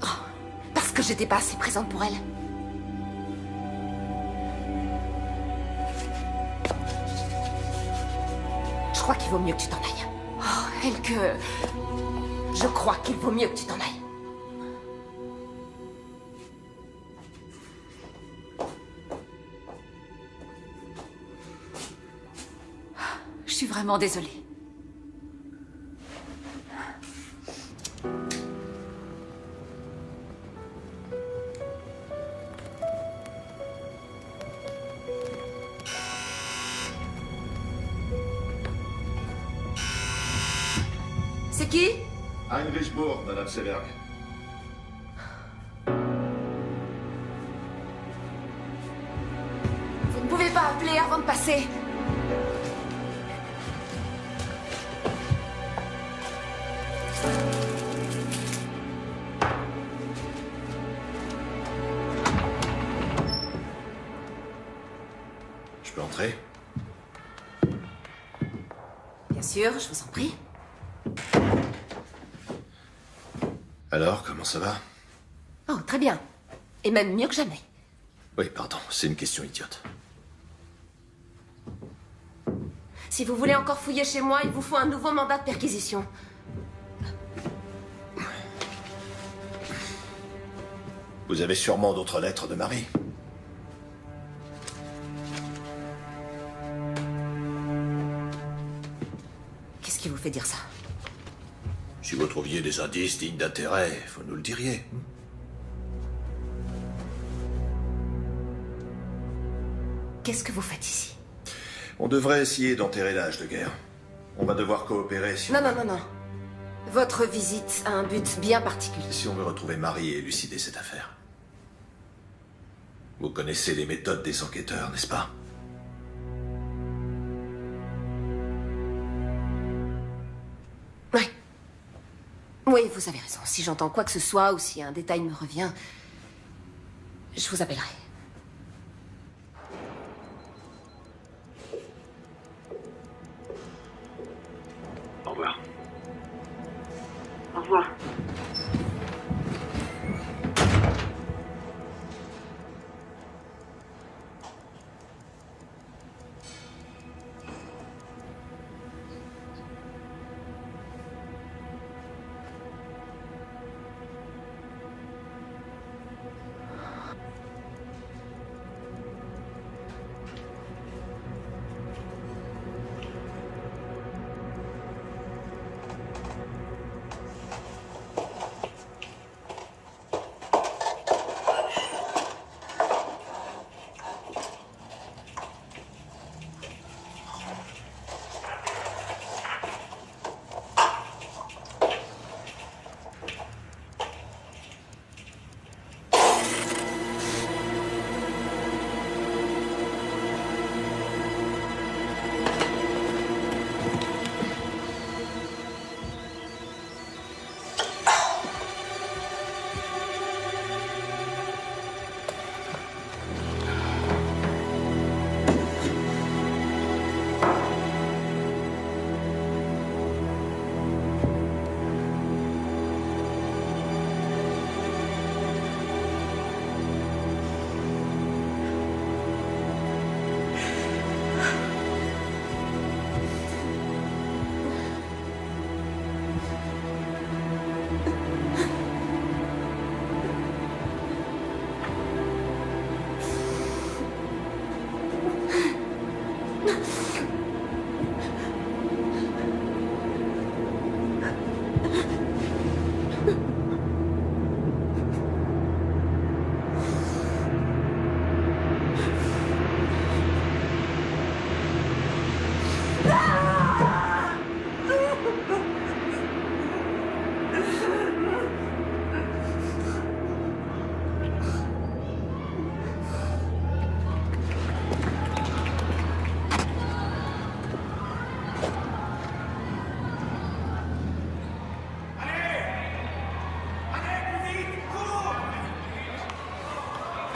S5: Oh, parce que j'étais pas assez présente pour elle. Je crois qu'il vaut mieux que tu t'en ailles.
S13: Oh, Elke...
S5: Je crois qu'il vaut mieux que tu t'en ailles.
S13: Je suis vraiment désolée.
S5: C'est qui?
S3: Heinrich Bohr, Madame Seberg.
S5: Vous ne pouvez pas appeler avant de passer.
S3: Je peux entrer?
S5: Bien sûr, je vous en prie.
S3: Alors, comment ça va?
S5: Oh, très bien. Et même mieux que jamais.
S3: Oui, pardon, c'est une question idiote.
S5: Si vous voulez encore fouiller chez moi, il vous faut un nouveau mandat de perquisition.
S3: Vous avez sûrement d'autres lettres de Marie.
S5: Qu'est-ce qui vous fait dire ça?
S3: Si vous trouviez des indices dignes d'intérêt, vous nous le diriez.
S5: Qu'est-ce que vous faites ici?
S3: On devrait essayer d'enterrer l'âge de guerre. On va devoir coopérer si
S5: Non, non, non, non. Votre visite a un but bien particulier.
S3: Si on veut retrouver Marie et élucider cette affaire. Vous connaissez les méthodes des enquêteurs, n'est-ce pas?
S5: Oui. Oui, vous avez raison. Si j'entends quoi que ce soit ou si un détail me revient, je vous appellerai.
S7: Au revoir.
S5: Au revoir.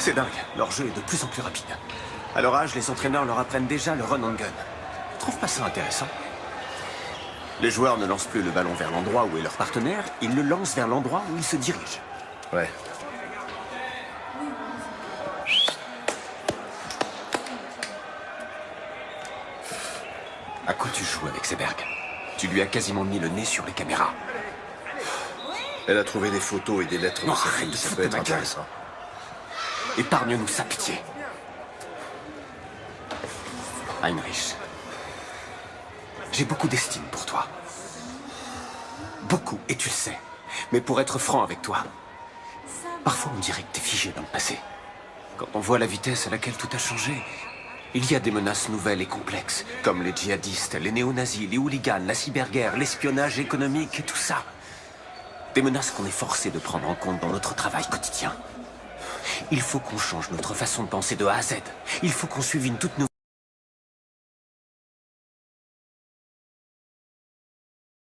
S4: C'est dingue, leur jeu est de plus en plus rapide. À leur âge, les entraîneurs leur apprennent déjà le run and gun. Tu trouves pas ça intéressant? Les joueurs ne lancent plus le ballon vers l'endroit où est leur partenaire, ils le lancent vers l'endroit où ils se dirigent.
S3: Ouais.
S4: À quoi tu joues avec Seberg? Tu lui as quasiment mis le nez sur les caméras.
S3: Elle a trouvé des photos et des lettres de sa
S4: arrête
S3: fille,
S4: de
S3: ça
S4: foutre
S3: peut
S4: de
S3: être
S4: ma gueule.
S3: intéressant.
S4: Épargne-nous sa pitié. Heinrich, j'ai beaucoup d'estime pour toi. Beaucoup, et tu le sais. Mais pour être franc avec toi, parfois on dirait que t'es figé dans le passé. Quand on voit la vitesse à laquelle tout a changé, il y a des menaces nouvelles et complexes, comme les djihadistes, les néo-nazis, les hooligans, la cyberguerre, l'espionnage économique et tout ça. Des menaces qu'on est forcé de prendre en compte dans notre travail quotidien. Il faut qu'on change notre façon de penser de A à Z. Il faut qu'on suive une toute nouvelle...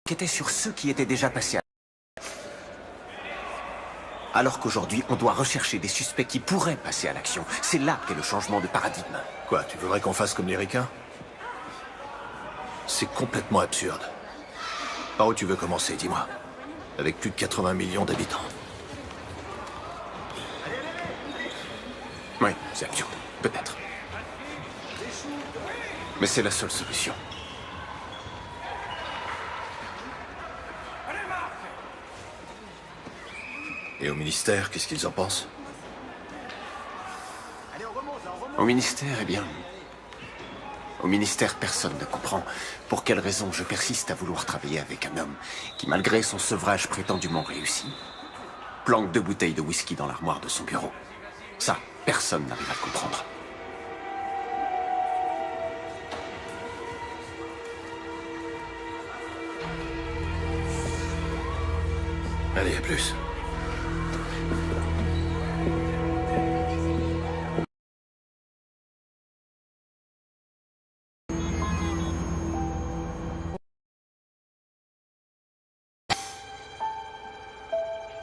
S4: qui était sur ceux qui étaient déjà passés à... Alors qu'aujourd'hui, on doit rechercher des suspects qui pourraient passer à l'action. C'est là qu'est le changement de paradigme.
S3: Quoi, tu voudrais qu'on fasse comme les ricains? C'est complètement absurde. Par où tu veux commencer, dis-moi? Avec plus de 80 millions d'habitants.
S4: Oui, c'est absurde. Peut-être. Mais c'est la seule solution.
S3: Et au ministère, qu'est-ce qu'ils en pensent?
S4: Au ministère, eh bien... Au ministère, personne ne comprend pour quelle raison je persiste à vouloir travailler avec un homme qui, malgré son sevrage prétendument réussi, planque 2 bouteilles de whisky dans l'armoire de son bureau. Ça, personne n'arrive à le comprendre.
S3: Allez, à plus.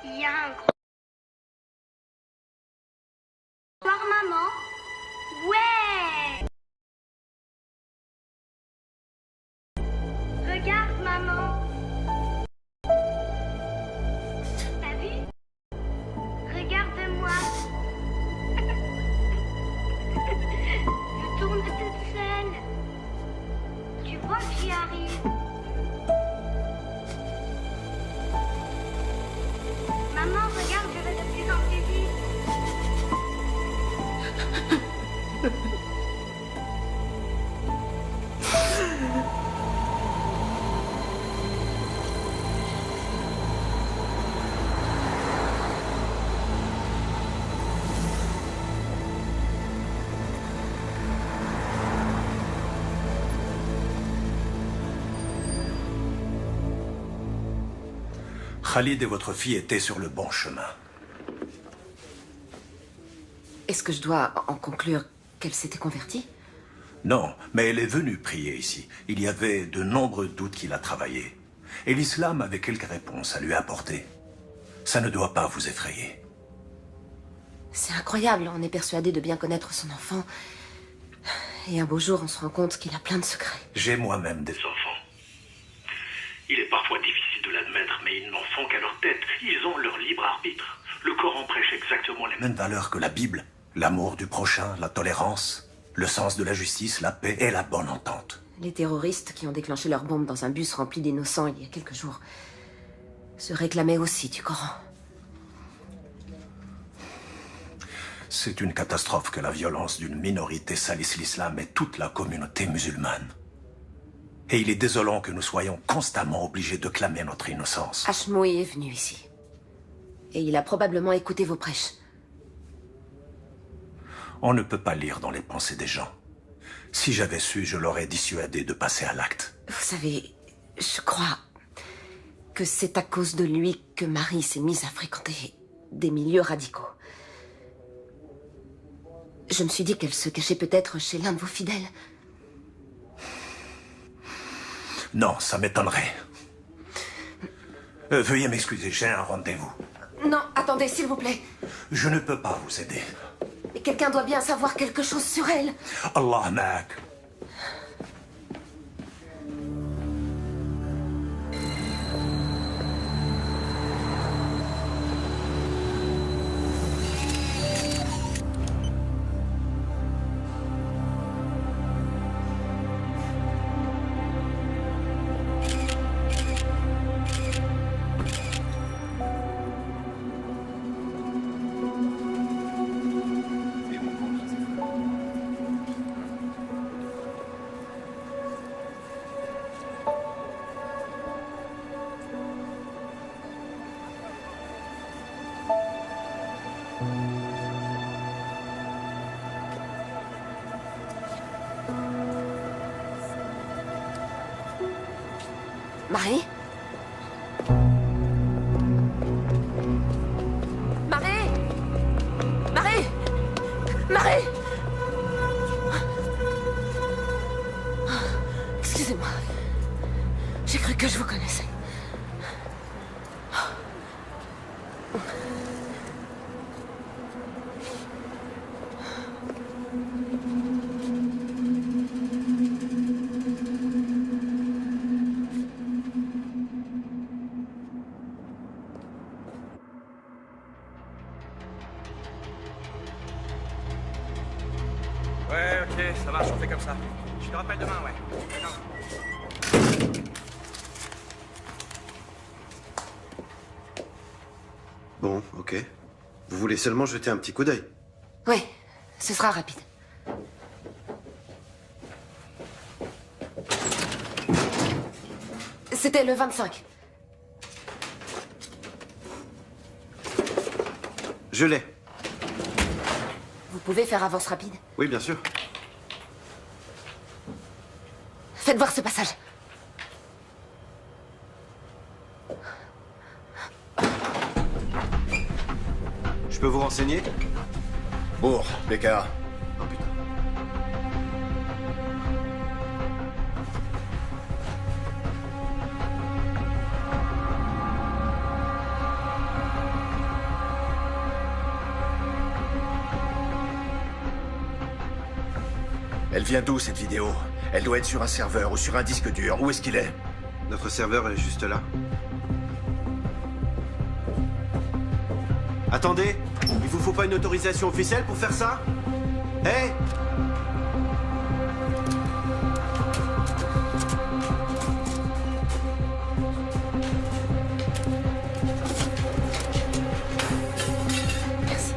S14: Il y a un gros... Voir maman? Ouais! Regarde maman! T'as vu? Regarde-moi! Je tourne toute seule. Tu vois que j'y arrive? Maman, regarde, je vais de plus en plus vite.
S8: Khalid et votre fille étaient sur le bon chemin.
S5: Est-ce que je dois en conclure qu'elle s'était convertie?
S8: Non, mais elle est venue prier ici. Il y avait de nombreux doutes qu'il a travaillé. Et l'islam avait quelques réponses à lui apporter. Ça ne doit pas vous effrayer.
S5: C'est incroyable, on est persuadé de bien connaître son enfant. Et un beau jour, on se rend compte qu'il a plein de secrets.
S8: J'ai moi-même des enfants. Il est parfois difficile de l'admettre, mais ils n'en font qu'à leur tête. Ils ont leur libre arbitre. Le Coran prêche exactement les mêmes valeurs que la Bible. L'amour du prochain, la tolérance, le sens de la justice, la paix et la bonne entente.
S5: Les terroristes qui ont déclenché leur bombe dans un bus rempli d'innocents il y a quelques jours se réclamaient aussi du Coran.
S8: C'est une catastrophe que la violence d'une minorité salisse l'islam et toute la communauté musulmane. Et il est désolant que nous soyons constamment obligés de clamer notre innocence.
S5: Hashmoui est venu ici. Et il a probablement écouté vos prêches.
S8: On ne peut pas lire dans les pensées des gens. Si j'avais su, je l'aurais dissuadé de passer à l'acte.
S5: Vous savez, je crois que c'est à cause de lui que Marie s'est mise à fréquenter des milieux radicaux. Je me suis dit qu'elle se cachait peut-être chez l'un de vos fidèles.
S8: Non, ça m'étonnerait. Veuillez m'excuser, j'ai un rendez-vous.
S5: Non, attendez, s'il vous plaît.
S8: Je ne peux pas vous aider.
S5: Mais Quelqu'un doit bien savoir quelque chose sur elle.
S1: Allah معك.
S5: Marie? Marie? Marie? Marie? Excusez-moi. J'ai cru que je vous connaissais.
S9: Ouais, ok, ça marche, on fait comme ça. Je te rappelle demain, ouais. D'accord.
S18: Bon, ok. Vous voulez seulement jeter un petit coup d'œil?
S5: Oui, ce sera rapide. C'était le 25.
S18: Je l'ai.
S5: Vous pouvez faire avance rapide?
S18: Oui, bien sûr.
S5: Faites voir ce passage.
S18: Je peux vous renseigner?
S3: Bourg, BKA.
S18: Oh putain.
S3: Elle vient d'où, cette vidéo? Elle doit être sur un serveur ou sur un disque dur. Où est-ce qu'il est?
S18: Notre serveur est juste là. Attendez, il vous faut pas une autorisation officielle pour faire ça? Hé!
S5: Merci.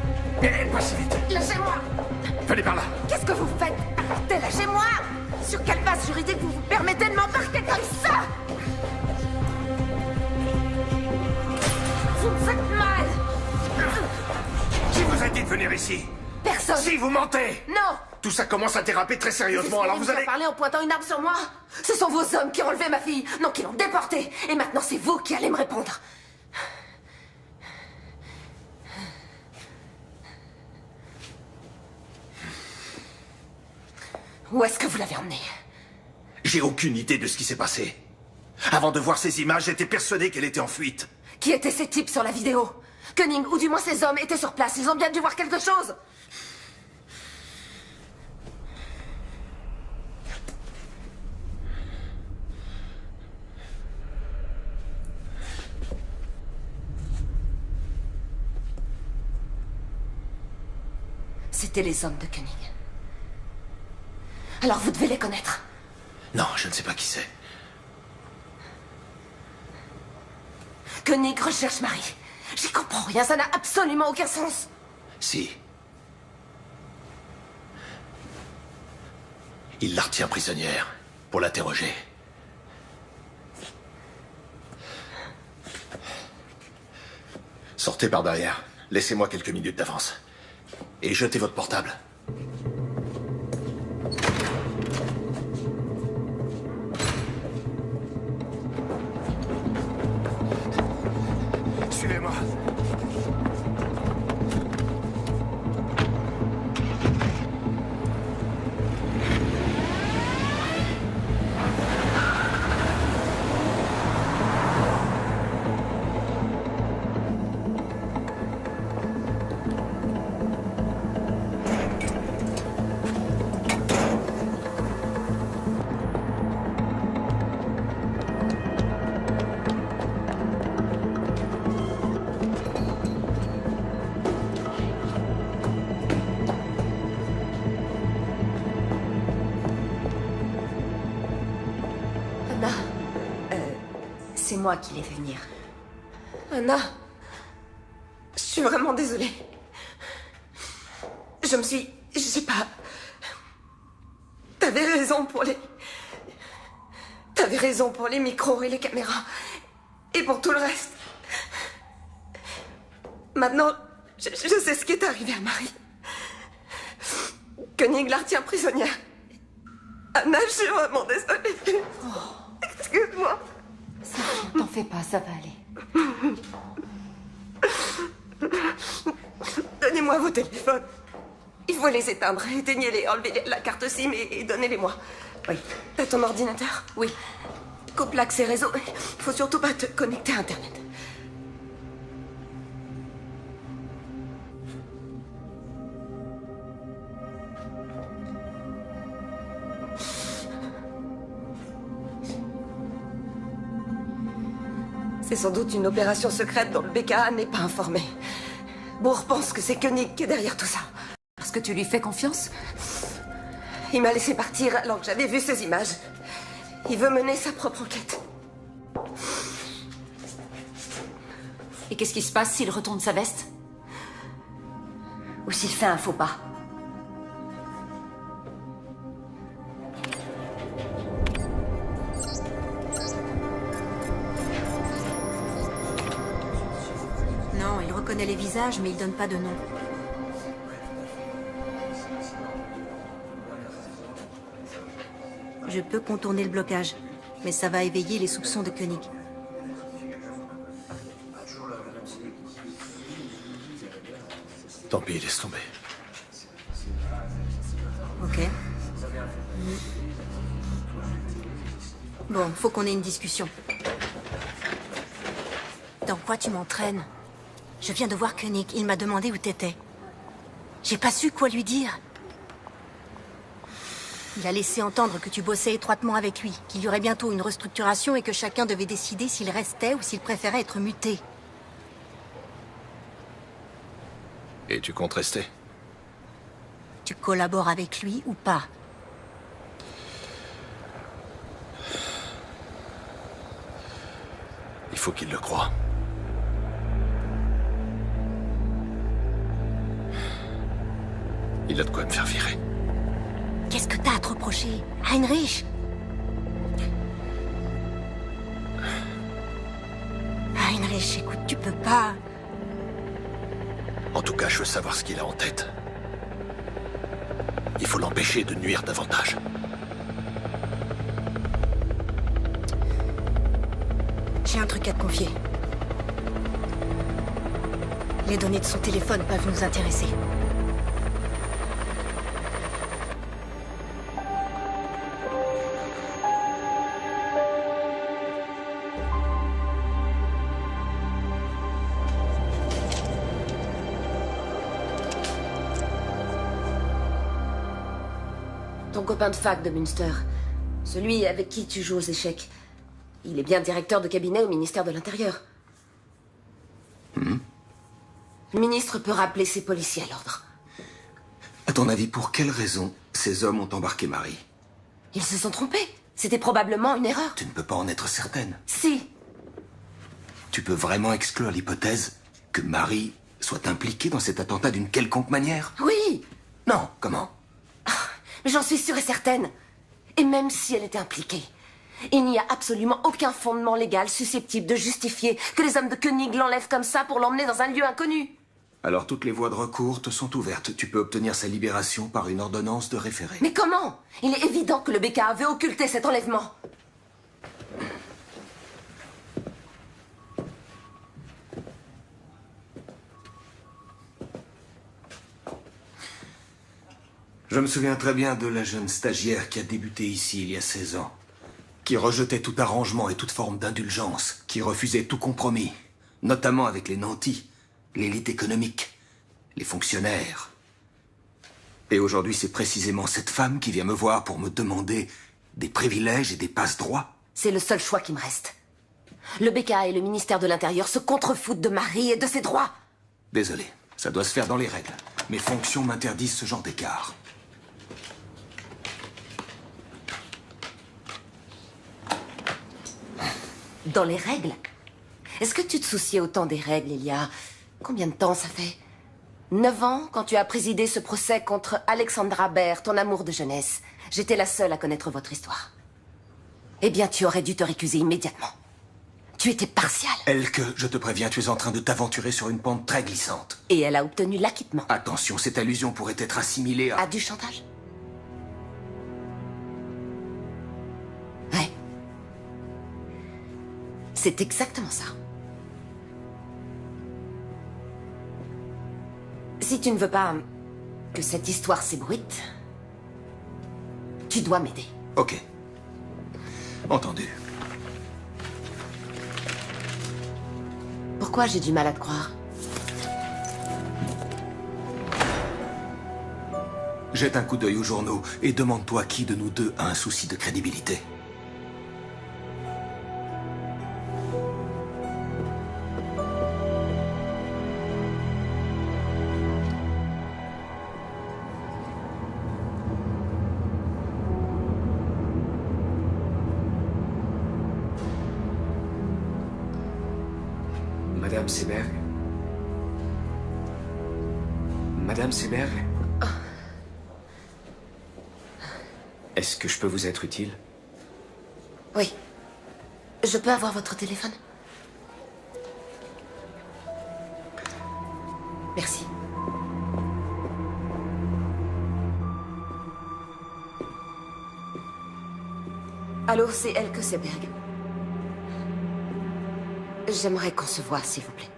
S10: Pas si vite.
S5: Lâchez-moi!
S10: Venez par là.
S5: Qu'est-ce que vous faites? Arrêtez, lâchez-moi! Sur quelle base juridique vous vous permettez de m'embarquer comme ça? Vous me faites mal!
S3: Qui vous a dit de venir ici?
S5: Personne!
S3: Si, vous mentez!
S5: Non!
S3: Tout ça commence à déraper très sérieusement, alors vous allez...
S5: parler en pointant une arme sur moi? Ce sont vos hommes qui ont enlevé ma fille, non, qui l'ont déportée. Et maintenant, c'est vous qui allez me répondre. Où est-ce que vous l'avez emmenée?
S3: J'ai aucune idée de ce qui s'est passé. Avant de voir ces images, j'étais persuadé qu'elle était en fuite.
S5: Qui étaient ces types sur la vidéo? Koenig, ou du moins ces hommes, étaient sur place. Ils ont bien dû voir quelque chose. C'étaient les hommes de Koenig. Alors vous devez les connaître.
S3: Non, je ne sais pas qui c'est.
S5: Koenig recherche Marie. J'y comprends rien, ça n'a absolument aucun sens.
S3: Si. Il la retient prisonnière pour l'interroger. Sortez par derrière. Laissez-moi quelques minutes d'avance. Et jetez votre portable. Suivez-moi.
S12: C'est moi qui l'ai fait venir.
S5: Anna, je suis vraiment désolée. Je sais pas... T'avais raison pour les micros et les caméras. Et pour tout le reste. Maintenant, je sais ce qui est arrivé à Marie. Koenig la retient prisonnière. Anna, je suis vraiment désolée. Excuse-moi.
S12: T'en fais pas, ça va aller.
S5: Donnez-moi vos téléphones. Il faut les éteindre. Éteignez-les, enlevez la carte SIM et donnez-les-moi.
S12: Oui.
S5: T'as ton ordinateur?
S12: Oui.
S5: Coupe l'accès réseau. Faut surtout pas te connecter à Internet. C'est sans doute une opération secrète dont le BKA n'est pas informé. Bourg pense que c'est Koenig qui est derrière tout ça.
S13: Parce que tu lui fais confiance?
S5: Il m'a laissé partir alors que j'avais vu ces images. Il veut mener sa propre enquête.
S13: Et qu'est-ce qui se passe s'il retourne sa veste?
S12: Ou s'il fait un faux pas.
S6: Non, il reconnaît les visages, mais il donne pas de nom. Je peux contourner le blocage, mais ça va éveiller les soupçons de Koenig.
S3: Tant pis, laisse tomber.
S6: Ok. Bon, faut qu'on ait une discussion. Dans quoi tu m'entraînes? Je viens de voir Koenig, il m'a demandé où t'étais. J'ai pas su quoi lui dire. Il a laissé entendre que tu bossais étroitement avec lui, qu'il y aurait bientôt une restructuration et que chacun devait décider s'il restait ou s'il préférait être muté.
S3: Et tu comptes rester?
S6: Tu collabores avec lui ou pas?
S3: Il faut qu'il le croie. Il a de quoi me faire virer.
S6: Qu'est-ce que t'as à te reprocher, Heinrich? Heinrich, écoute, tu peux pas...
S3: En tout cas, je veux savoir ce qu'il a en tête. Il faut l'empêcher de nuire davantage.
S6: J'ai un truc à te confier. Les données de son téléphone peuvent nous intéresser.
S5: Ton copain de fac de Münster. Celui avec qui tu joues aux échecs. Il est bien directeur de cabinet au ministère de l'Intérieur. Le ministre peut rappeler ses policiers à l'ordre.
S17: À ton avis, pour quelle raison ces hommes ont embarqué Marie?
S5: Ils se sont trompés. C'était probablement une erreur.
S17: Tu ne peux pas en être certaine.
S5: Si.
S17: Tu peux vraiment exclure l'hypothèse que Marie soit impliquée dans cet attentat d'une quelconque manière?
S5: Oui.
S17: Non, comment?
S5: Mais j'en suis sûre et certaine. Et même si elle était impliquée, il n'y a absolument aucun fondement légal susceptible de justifier que les hommes de Koenig l'enlèvent comme ça pour l'emmener dans un lieu inconnu.
S17: Alors toutes les voies de recours te sont ouvertes. Tu peux obtenir sa libération par une ordonnance de référé.
S5: Mais comment? Il est évident que le BKA veut occulter cet enlèvement.
S17: Je me souviens très bien de la jeune stagiaire qui a débuté ici il y a 16 ans. Qui rejetait tout arrangement et toute forme d'indulgence. Qui refusait tout compromis. Notamment avec les nantis, l'élite économique, les fonctionnaires. Et aujourd'hui, c'est précisément cette femme qui vient me voir pour me demander des privilèges et des passe-droits.
S5: C'est le seul choix qui me reste. Le BKA et le ministère de l'Intérieur se contrefoutent de Marie et de ses droits.
S17: Désolé, ça doit se faire dans les règles. Mes fonctions m'interdisent ce genre d'écart.
S5: Dans les règles? Est-ce que tu te souciais autant des règles, il y a... Combien de temps ça fait? 9 ans, quand tu as présidé ce procès contre Alexandra Baer, ton amour de jeunesse. J'étais la seule à connaître votre histoire. Eh bien, tu aurais dû te récuser immédiatement. Tu étais partial.
S17: Elke, je te préviens, tu es en train de t'aventurer sur une pente très glissante.
S5: Et elle a obtenu l'acquittement.
S17: Attention, cette allusion pourrait être assimilée à...
S5: À du chantage? Ouais. C'est exactement ça. Si tu ne veux pas que cette histoire s'ébruite, tu dois m'aider.
S17: Ok. Entendu.
S5: Pourquoi j'ai du mal à te croire?
S17: Jette un coup d'œil aux journaux et demande-toi qui de nous deux a un souci de crédibilité.
S10: Madame Seberg? Madame Seberg? Est-ce que je peux vous être utile?
S5: Oui. Je peux avoir votre téléphone? Merci. Allô, c'est Elke Seberg. J'aimerais qu'on se voie, s'il vous plaît.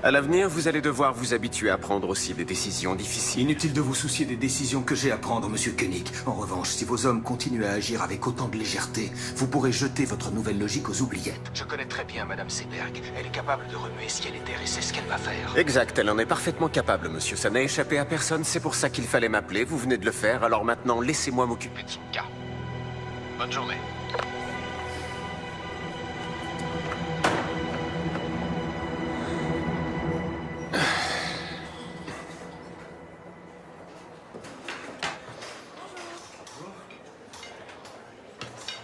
S4: À l'avenir, vous allez devoir vous habituer à prendre aussi des décisions difficiles.
S17: Inutile de vous soucier des décisions que j'ai à prendre, monsieur Koenig. En revanche, si vos hommes continuent à agir avec autant de légèreté, vous pourrez jeter votre nouvelle logique aux oubliettes. Je connais très bien Madame Seberg. Elle est capable de remuer ciel et terre et c'est ce qu'elle va faire.
S4: Exact, elle en est parfaitement capable, monsieur. Ça n'a échappé à personne, c'est pour ça qu'il fallait m'appeler. Vous venez de le faire, alors maintenant, laissez-moi m'occuper de Tinka. Bonne journée.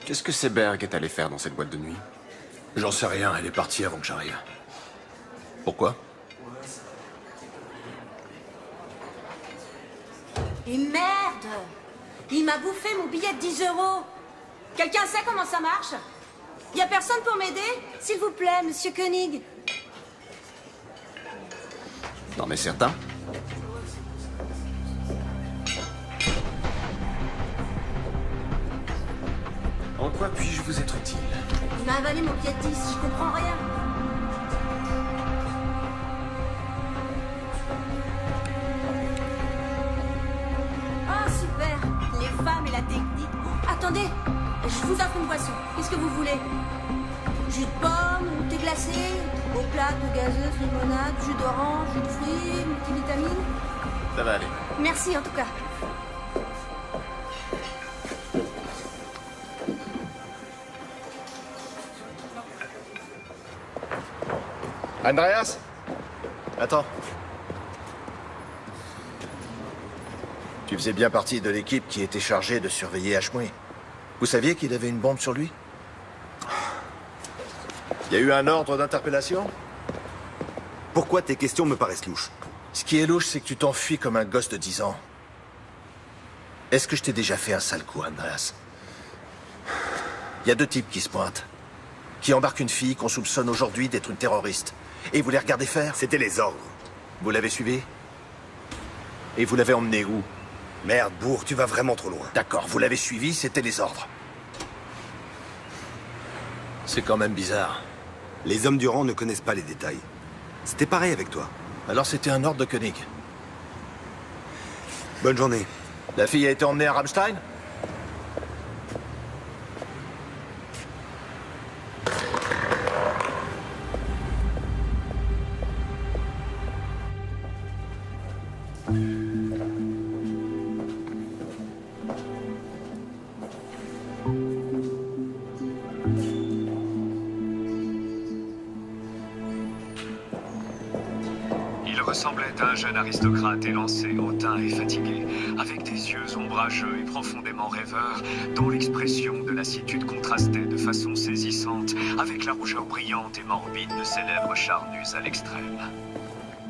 S4: Qu'est-ce que Seberg est allé faire dans cette boîte de nuit?
S3: J'en sais rien, elle est partie avant que j'arrive. Pourquoi?
S14: Et merde! Il m'a bouffé mon billet de 10 €. Quelqu'un sait comment ça marche? Y a personne pour m'aider? S'il vous plaît, monsieur Koenig.
S4: N'en est certain? En quoi puis-je vous être utile?
S14: Il m'a avalé mon billet de 10, je comprends rien. Oh, super! Les femmes et la technique. Attendez, je vous offre une boisson. Qu'est-ce que vous voulez? Jus de pomme, thé glacé, eau plate, gazeuse, limonade, jus d'orange, jus de fruits, multivitamines.
S4: Ça va aller.
S14: Merci en tout cas.
S3: Andreas? Attends. Tu faisais bien partie de l'équipe qui était chargée de surveiller Ashmui. Vous saviez qu'il avait une bombe sur lui? Il y a eu un ordre d'interpellation?
S18: Pourquoi tes questions me paraissent louches?
S3: Ce qui est louche, c'est que tu t'enfuis comme un gosse de 10 ans. Est-ce que je t'ai déjà fait un sale coup, Andreas? Il y a 2 types qui se pointent. Qui embarquent une fille qu'on soupçonne aujourd'hui d'être une terroriste. Et vous les regardez faire?
S18: C'était les ordres.
S3: Vous l'avez suivi? Et vous l'avez emmené où?
S18: Merde, bourre, tu vas vraiment trop loin.
S3: D'accord, vous l'avez suivi, c'était les ordres. C'est quand même bizarre.
S18: Les hommes du rang ne connaissent pas les détails. C'était pareil avec toi.
S3: Alors c'était un ordre de Koenig.
S18: Bonne journée.
S3: La fille a été emmenée à Rammstein?
S8: Il
S19: ressemblait à un jeune aristocrate élancé, hautain et fatigué, avec des yeux ombrageux et profondément rêveurs, dont l'expression de lassitude contrastait de façon saisissante avec la rougeur brillante et morbide de ses lèvres charnues à l'extrême.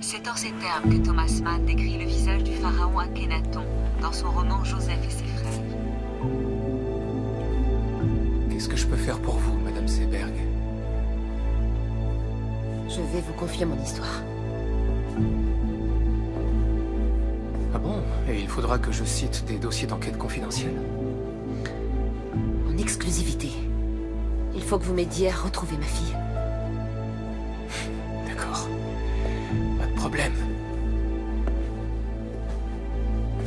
S11: C'est en ces termes que Thomas Mann décrit le visage du pharaon Akhenaton dans son roman Joseph et ses frères.
S10: Qu'est-ce que je peux faire pour vous, Madame Seberg?
S5: Je vais vous confier mon histoire.
S10: Ah bon? Et il faudra que je cite des dossiers d'enquête confidentiels?
S5: En exclusivité. Il faut que vous m'aidiez à retrouver ma fille.
S10: D'accord. Pas de problème.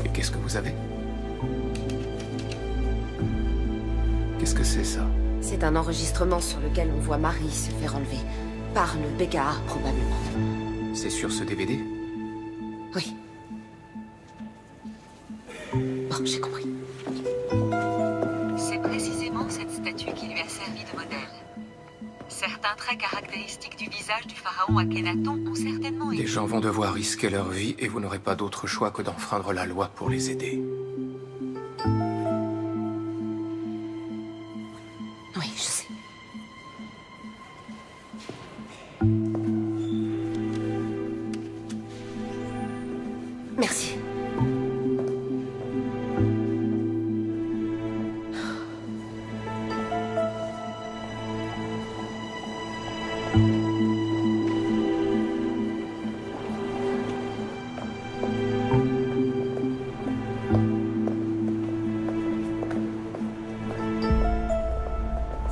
S10: Et qu'est-ce que vous avez? Qu'est-ce que c'est, ça?
S5: C'est un enregistrement sur lequel on voit Marie se faire enlever. Par le BKA, probablement.
S10: C'est sur ce DVD?
S5: Oui. Bon, j'ai compris.
S11: C'est précisément cette statue qui lui a servi de modèle. Certains traits caractéristiques du visage du pharaon Akhenaton ont certainement été...
S10: Des gens vont devoir risquer leur vie et vous n'aurez pas d'autre choix que d'enfreindre la loi pour les aider.
S5: Oui, je sais. Merci.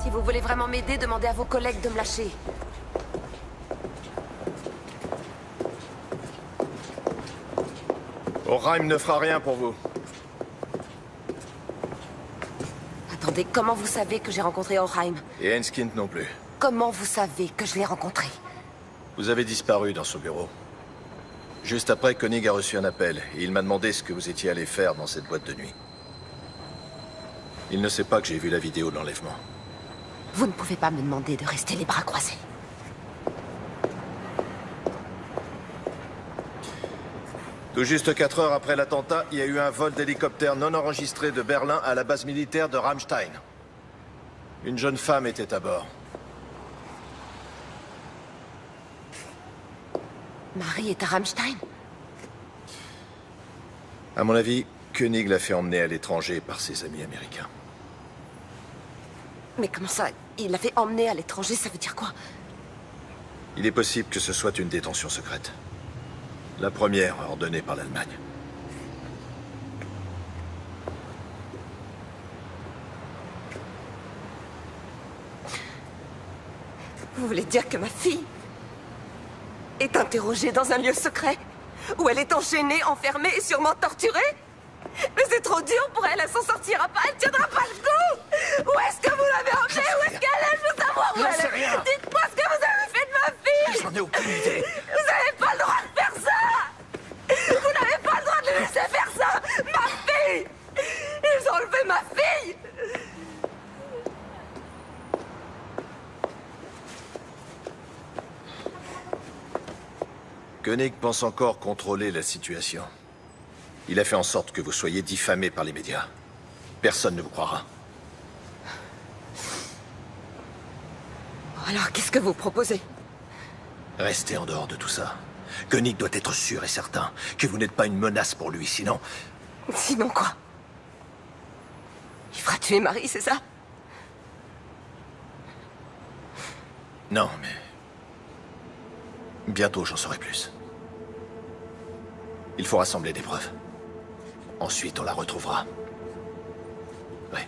S5: Si vous voulez vraiment m'aider, demandez à vos collègues de me lâcher.
S3: Orheim ne fera rien pour vous.
S5: Attendez, comment vous savez que j'ai rencontré Orheim?
S3: Et Enskind non plus.
S5: Comment vous savez que je l'ai rencontré?
S3: Vous avez disparu dans son bureau. Juste après, Koenig a reçu un appel et il m'a demandé ce que vous étiez allé faire dans cette boîte de nuit. Il ne sait pas que j'ai vu la vidéo de l'enlèvement.
S5: Vous ne pouvez pas me demander de rester les bras croisés.
S3: Tout juste 4 heures après l'attentat, il y a eu un vol d'hélicoptère non enregistré de Berlin à la base militaire de Ramstein. Une jeune femme était à bord.
S5: Marie est à Ramstein?
S3: À mon avis, Koenig l'a fait emmener à l'étranger par ses amis américains.
S5: Mais comment ça? Il l'a fait emmener à l'étranger, ça veut dire quoi?
S3: Il est possible que ce soit une détention secrète. La première ordonnée par l'Allemagne.
S5: Vous voulez dire que ma fille est interrogée dans un lieu secret? Où elle est enchaînée, enfermée et sûrement torturée? Mais c'est trop dur pour elle, elle s'en sortira pas, elle tiendra pas le coup! Où est-ce que vous l'avez emmenée? Où est-ce qu'elle est? Je veux savoir où elle est! Dites-moi ce que vous avez fait de ma fille!
S3: J'en ai aucune idée!
S5: Vous n'avez pas le droit de faire ça! Vous n'avez pas le droit de le laisser faire ça! Ma fille! Ils ont enlevé ma fille!
S3: Koenig pense encore contrôler la situation. Il a fait en sorte que vous soyez diffamé par les médias. Personne ne vous croira.
S5: Alors, qu'est-ce que vous proposez?
S3: Restez en dehors de tout ça. Koenig doit être sûr et certain que vous n'êtes pas une menace pour lui, sinon...
S5: Sinon quoi? Il fera tuer Marie, c'est ça?
S3: Non, mais... Bientôt, j'en saurai plus. Il faut rassembler des preuves. Ensuite, on la retrouvera. Ouais.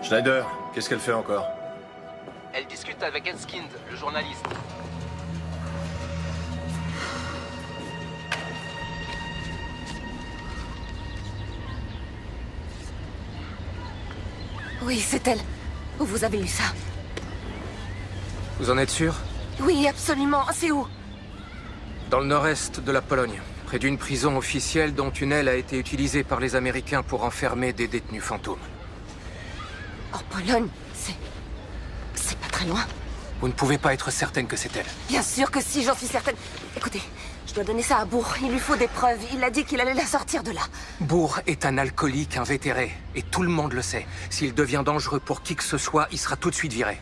S3: Schneider, qu'est-ce qu'elle fait encore?
S9: Elle discute avec Enskind, le journaliste.
S5: Oui, c'est elle. Où vous avez eu ça?
S10: Vous en êtes sûr?
S5: Oui, absolument. C'est où?
S10: Dans le nord-est de la Pologne, près d'une prison officielle dont une aile a été utilisée par les Américains pour enfermer des détenus fantômes.
S5: En Pologne? C'est pas très loin.
S10: Vous ne pouvez pas être certaine que c'est elle.
S5: Bien sûr que si, j'en suis certaine. Écoutez, je dois donner ça à Bourg. Il lui faut des preuves. Il a dit qu'il allait la sortir de là.
S10: Bourg est un alcoolique invétéré, et tout le monde le sait. S'il devient dangereux pour qui que ce soit, il sera tout de suite viré.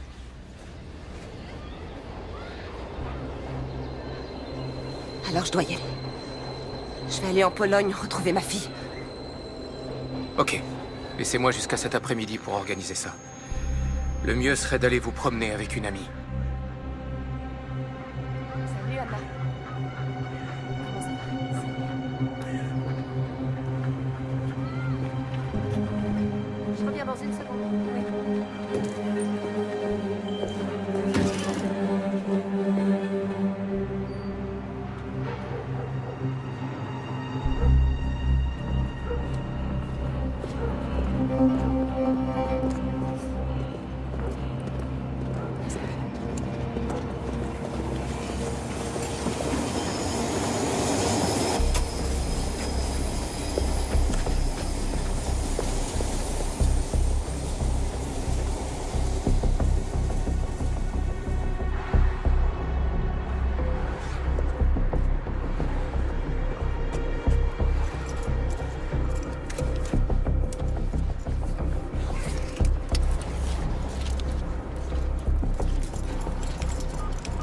S5: Alors je dois y aller. Je vais aller en Pologne retrouver ma fille.
S10: Ok. Laissez-moi jusqu'à cet après-midi pour organiser ça. Le mieux serait d'aller vous promener avec une amie.
S5: Salut, Anna. Je reviens dans une seconde. Oui.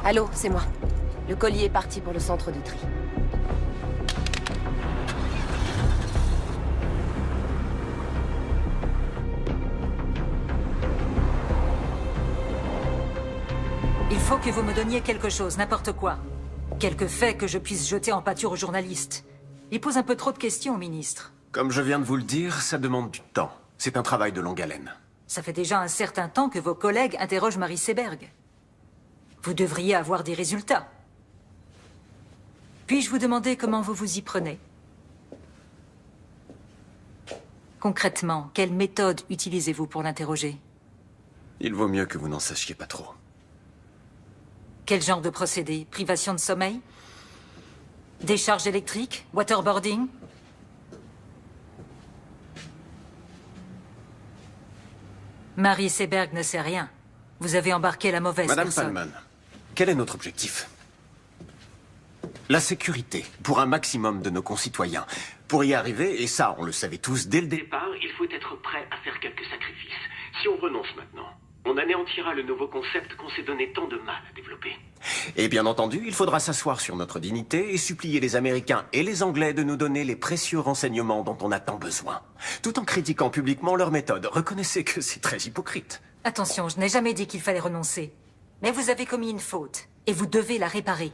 S5: Allô, c'est moi. Le colis est parti pour le centre de tri.
S2: Il faut que vous me donniez quelque chose, n'importe quoi. Quelques faits que je puisse jeter en pâture aux journalistes. Il pose un peu trop de questions, ministre.
S4: Comme je viens de vous le dire, ça demande du temps. C'est un travail de longue haleine.
S2: Ça fait déjà un certain temps que vos collègues interrogent Marie Seberg. Vous devriez avoir des résultats. Puis-je vous demander comment vous vous y prenez? Concrètement, quelle méthode utilisez-vous pour l'interroger?
S4: Il vaut mieux que vous n'en sachiez pas trop.
S2: Quel genre de procédé? Privation de sommeil? Décharge électrique? Waterboarding? Marie Seberg ne sait rien. Vous avez embarqué la mauvaise
S4: Madame
S2: personne.
S4: Palman, quel est notre objectif? La sécurité, pour un maximum de nos concitoyens. Pour y arriver, et ça on le savait tous dès le départ,
S8: Il faut être prêt à faire quelques sacrifices. Si on renonce maintenant, on anéantira le nouveau concept qu'on s'est donné tant de mal à développer.
S4: et bien entendu, il faudra s'asseoir sur notre dignité et supplier les Américains et les Anglais de nous donner les précieux renseignements dont on a tant besoin. Tout en critiquant publiquement leur méthode. Reconnaissez que c'est très hypocrite.
S2: Attention, je n'ai jamais dit qu'il fallait renoncer. Mais vous avez commis une faute, et vous devez la réparer.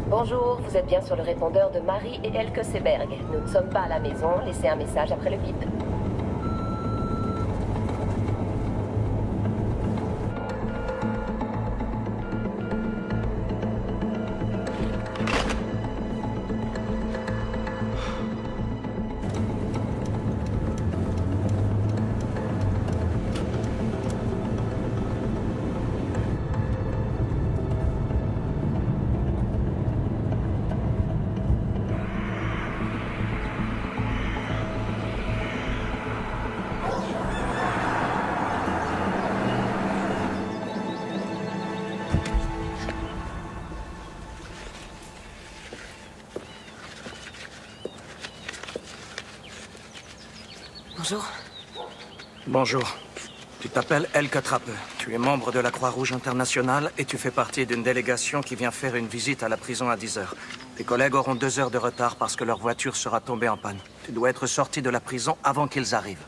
S5: Bonjour, vous êtes bien sur le répondeur de Marie et Elke Seberg. Nous ne sommes pas à la maison, laissez un message après le bip. Bonjour.
S9: Bonjour. Tu t'appelles Elke Trappe. Tu es membre de la Croix-Rouge internationale et tu fais partie d'une délégation qui vient faire une visite à la prison à 10 heures. Tes collègues auront 2 heures de retard parce que leur voiture sera tombée en panne. Tu dois être sorti de la prison avant qu'ils arrivent.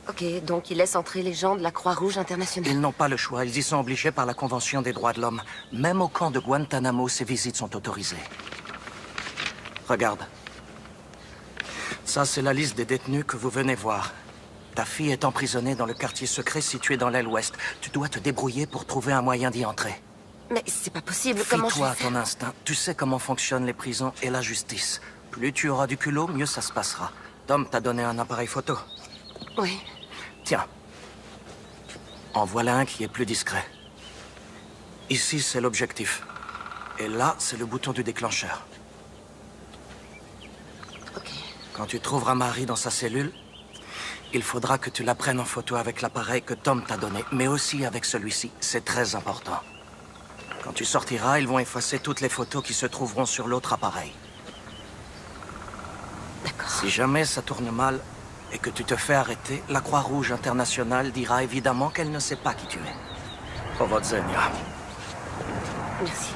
S5: Ok, donc ils laissent entrer les gens de la Croix-Rouge internationale.
S9: Ils n'ont pas le choix. Ils y sont obligés par la Convention des droits de l'homme. Même au camp de Guantanamo, ces visites sont autorisées. Regarde. Ça, c'est la liste des détenus que vous venez voir. Ta fille est emprisonnée dans le quartier secret situé dans l'aile ouest. Tu dois te débrouiller pour trouver un moyen d'y entrer.
S5: Mais c'est pas possible, comment je
S9: Fie-toi
S5: vais
S9: à
S5: faire?
S9: ton instinct. Tu sais comment fonctionnent les prisons et la justice. Plus tu auras du culot, mieux ça se passera. Tom t'a donné un appareil photo.
S5: Oui.
S9: Tiens. En voilà un qui est plus discret. Ici, c'est l'objectif. Et là, c'est le bouton du déclencheur.
S5: Ok.
S9: Quand tu trouveras Marie dans sa cellule, il faudra que tu la prennes en photo avec l'appareil que Tom t'a donné, mais aussi avec celui-ci. C'est très important. Quand tu sortiras, ils vont effacer toutes les photos qui se trouveront sur l'autre appareil.
S5: D'accord.
S9: Si jamais ça tourne mal et que tu te fais arrêter, la Croix-Rouge internationale dira évidemment qu'elle ne sait pas qui tu es. Powodzenia.
S5: Merci.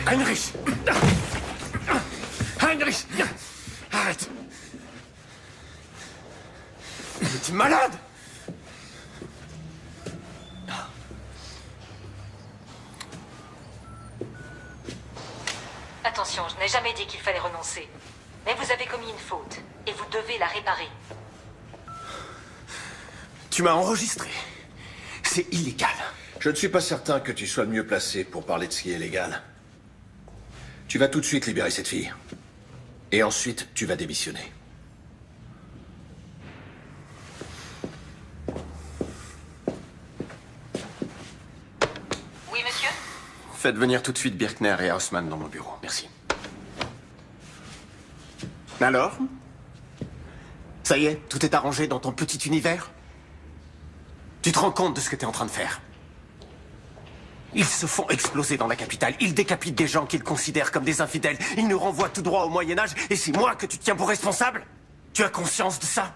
S4: Heinrich! Heinrich! Arrête! Tu es malade!
S2: Attention, je n'ai jamais dit qu'il fallait renoncer. Mais vous avez commis une faute, et vous devez la réparer.
S4: Tu m'as enregistré. C'est illégal.
S3: Je ne suis pas certain que tu sois le mieux placé pour parler de ce qui est légal. Tu vas tout de suite libérer cette fille. Et ensuite, tu vas démissionner.
S2: Oui, monsieur?
S4: Faites venir tout de suite Birkner et Haussmann dans mon bureau. Merci. Alors? Ça y est, tout est arrangé dans ton petit univers? Tu te rends compte de ce que tu es en train de faire? Ils se font exploser dans la capitale. Ils décapitent des gens qu'ils considèrent comme des infidèles. Ils nous renvoient tout droit au Moyen-Âge. Et c'est moi que tu tiens pour responsable? Tu as conscience de ça?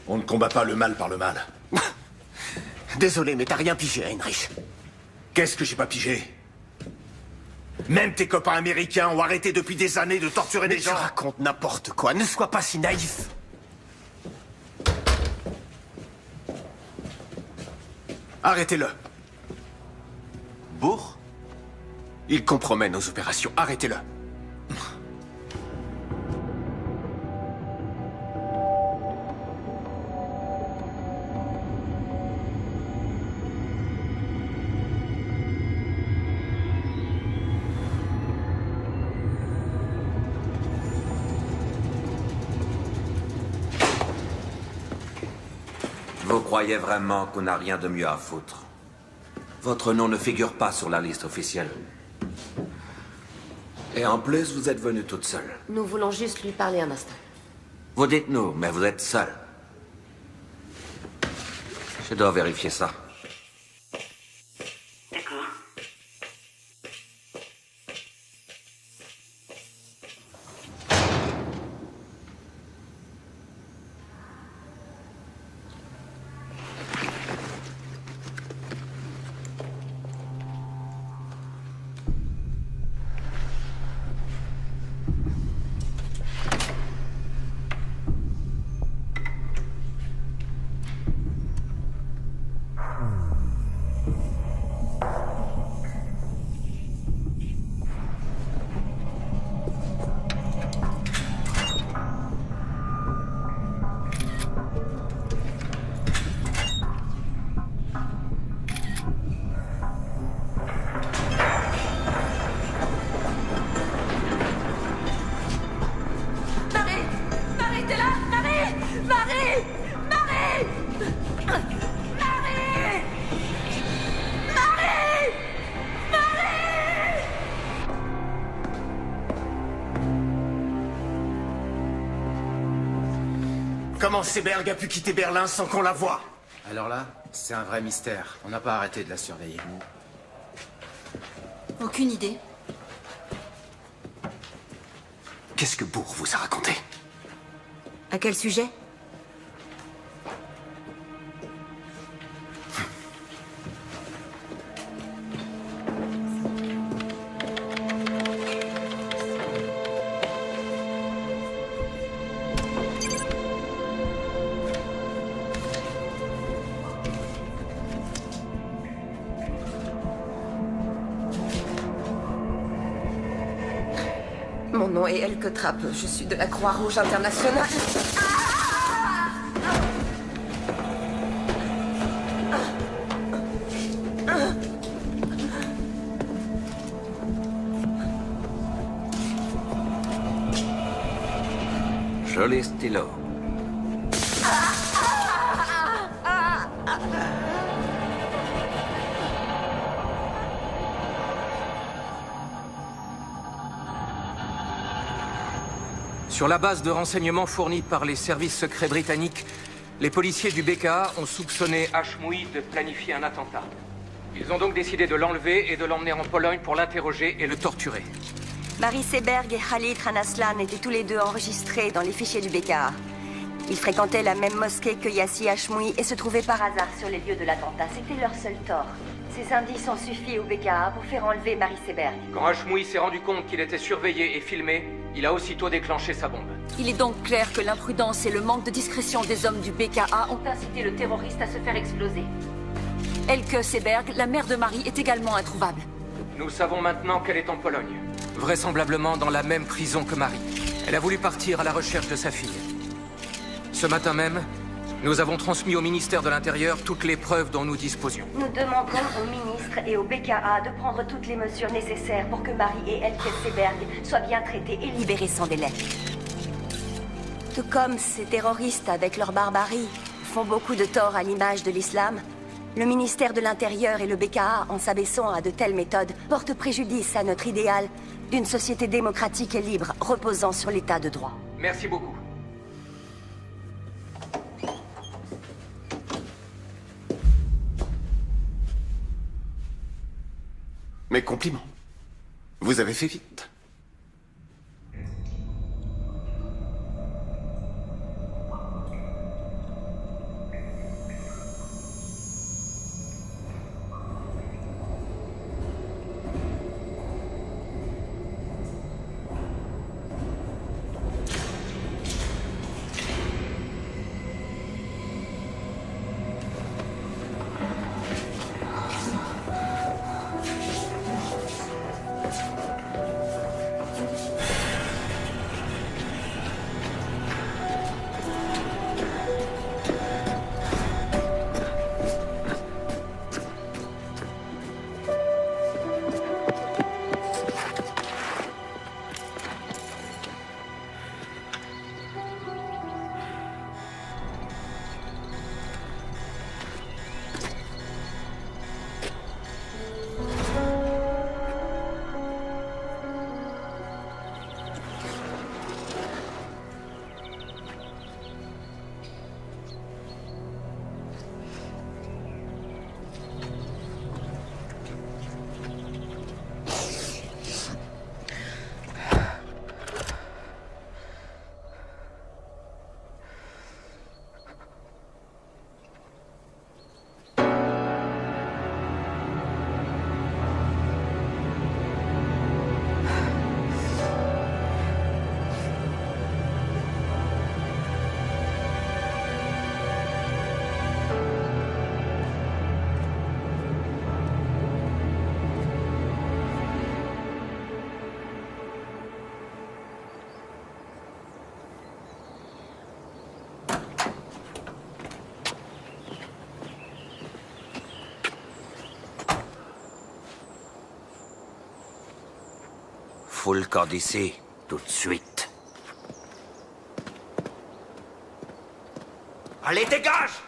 S3: On ne combat pas le mal par le mal.
S4: Désolé, mais t'as rien pigé, Heinrich.
S3: Qu'est-ce que j'ai pas pigé? Même tes copains américains ont arrêté depuis des années de torturer des gens.
S4: Tu racontes n'importe quoi. Ne sois pas si naïf. Arrêtez-le.
S18: Bourg?
S4: Il compromet nos opérations. Arrêtez-le.
S20: Vous croyez vraiment qu'on n'a rien de mieux à foutre? Votre nom ne figure pas sur la liste officielle. Et en plus, vous êtes venue toute seule.
S5: Nous voulons juste lui parler un instant.
S20: Vous dites nous, mais vous êtes seule. Je dois vérifier ça.
S12: D'accord.
S4: Comment Seberg a pu quitter Berlin sans qu'on la voie?
S17: Alors là, c'est un vrai mystère. On n'a pas arrêté de la surveiller.
S6: Aucune idée.
S4: Qu'est-ce que Bourg vous a raconté?
S6: À quel sujet?
S5: Mon nom est Elke Trappe. Je suis de la Croix-Rouge internationale.
S20: Joli stylo.
S10: Sur la base de renseignements fournis par les services secrets britanniques, les policiers du BKA ont soupçonné Hashmoui de planifier un attentat. Ils ont donc décidé de l'enlever et de l'emmener en Pologne pour l'interroger et le torturer.
S12: Marie Seberg et Khalid Ranaslan étaient tous les deux enregistrés dans les fichiers du BKA. Ils fréquentaient la même mosquée que Yassi Hashmoui et se trouvaient par hasard sur les lieux de l'attentat. C'était leur seul tort. Ces indices ont suffi au BKA pour faire enlever Marie Seberg.
S10: Quand Hashmoui s'est rendu compte qu'il était surveillé et filmé, il a aussitôt déclenché sa bombe.
S13: Il est donc clair que l'imprudence et le manque de discrétion des hommes du BKA ont incité le terroriste à se faire exploser. Elke Seberg, la mère de Marie, est également introuvable.
S10: Nous savons maintenant qu'elle est en Pologne, vraisemblablement dans la même prison que Marie. Elle a voulu partir à la recherche de sa fille. Ce matin même, nous avons transmis au ministère de l'Intérieur toutes les preuves dont nous disposions.
S12: Nous demandons au ministre et au BKA de prendre toutes les mesures nécessaires pour que Marie et Elke Seberg soient bien traitées et libérées sans délai. Tout comme ces terroristes, avec leur barbarie, font beaucoup de tort à l'image de l'islam, le ministère de l'Intérieur et le BKA, en s'abaissant à de telles méthodes, portent préjudice à notre idéal d'une société démocratique et libre, reposant sur l'état de droit.
S10: Merci beaucoup.
S4: Mes compliments. Vous avez fait vite.
S20: fout le camp d'ici, tout de suite. Allez, dégage!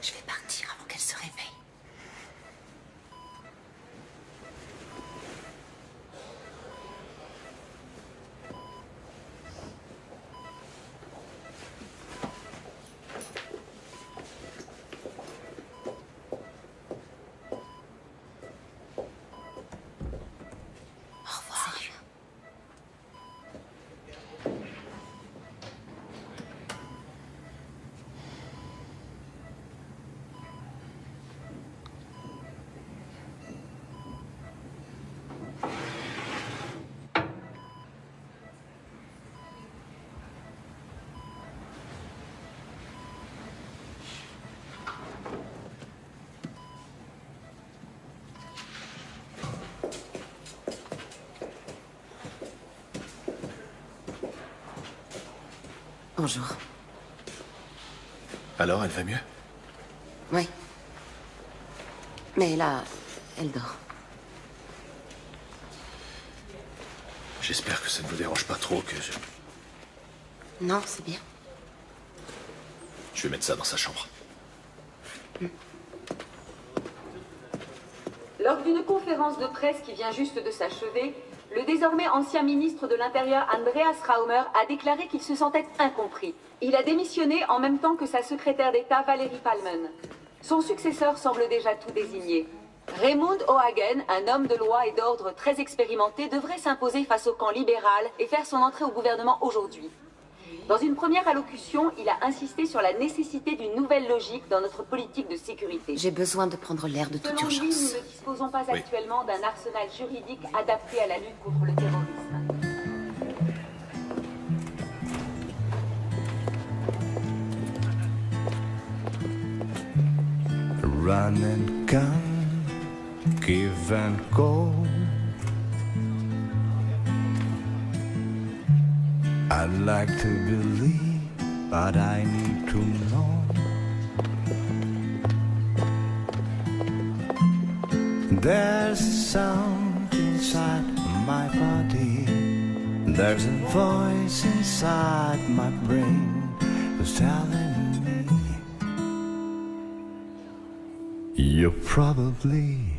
S6: Je vais partir avant qu'elle se réveille. Au revoir.
S5: Bonjour.
S3: Alors, elle va mieux?
S5: Oui. Mais là, elle dort.
S3: J'espère que ça ne vous dérange pas trop que je...
S5: Non, c'est bien.
S3: Je vais mettre ça dans sa chambre.
S11: Lors d'une conférence de presse qui vient juste de s'achever, le désormais ancien ministre de l'Intérieur Andreas Raumer a déclaré qu'il se sentait incompris. Il a démissionné en même temps que sa secrétaire d'État Valérie Palmen. Son successeur semble déjà tout désigné. Raymond O'Hagen, un homme de loi et d'ordre très expérimenté, devrait s'imposer face au camp libéral et faire son entrée au gouvernement aujourd'hui. Dans une première allocution, il a insisté sur la nécessité d'une nouvelle logique dans notre politique de sécurité.
S5: J'ai besoin de prendre l'air de toute
S11: Selon lui,
S5: urgence.
S11: nous ne disposons pas actuellement d'un arsenal juridique adapté à la lutte contre le terrorisme.
S21: Run and gun, give and go. I'd like to believe, but I need to know. There's a sound inside my body. There's a voice inside my brain that's telling me you're probably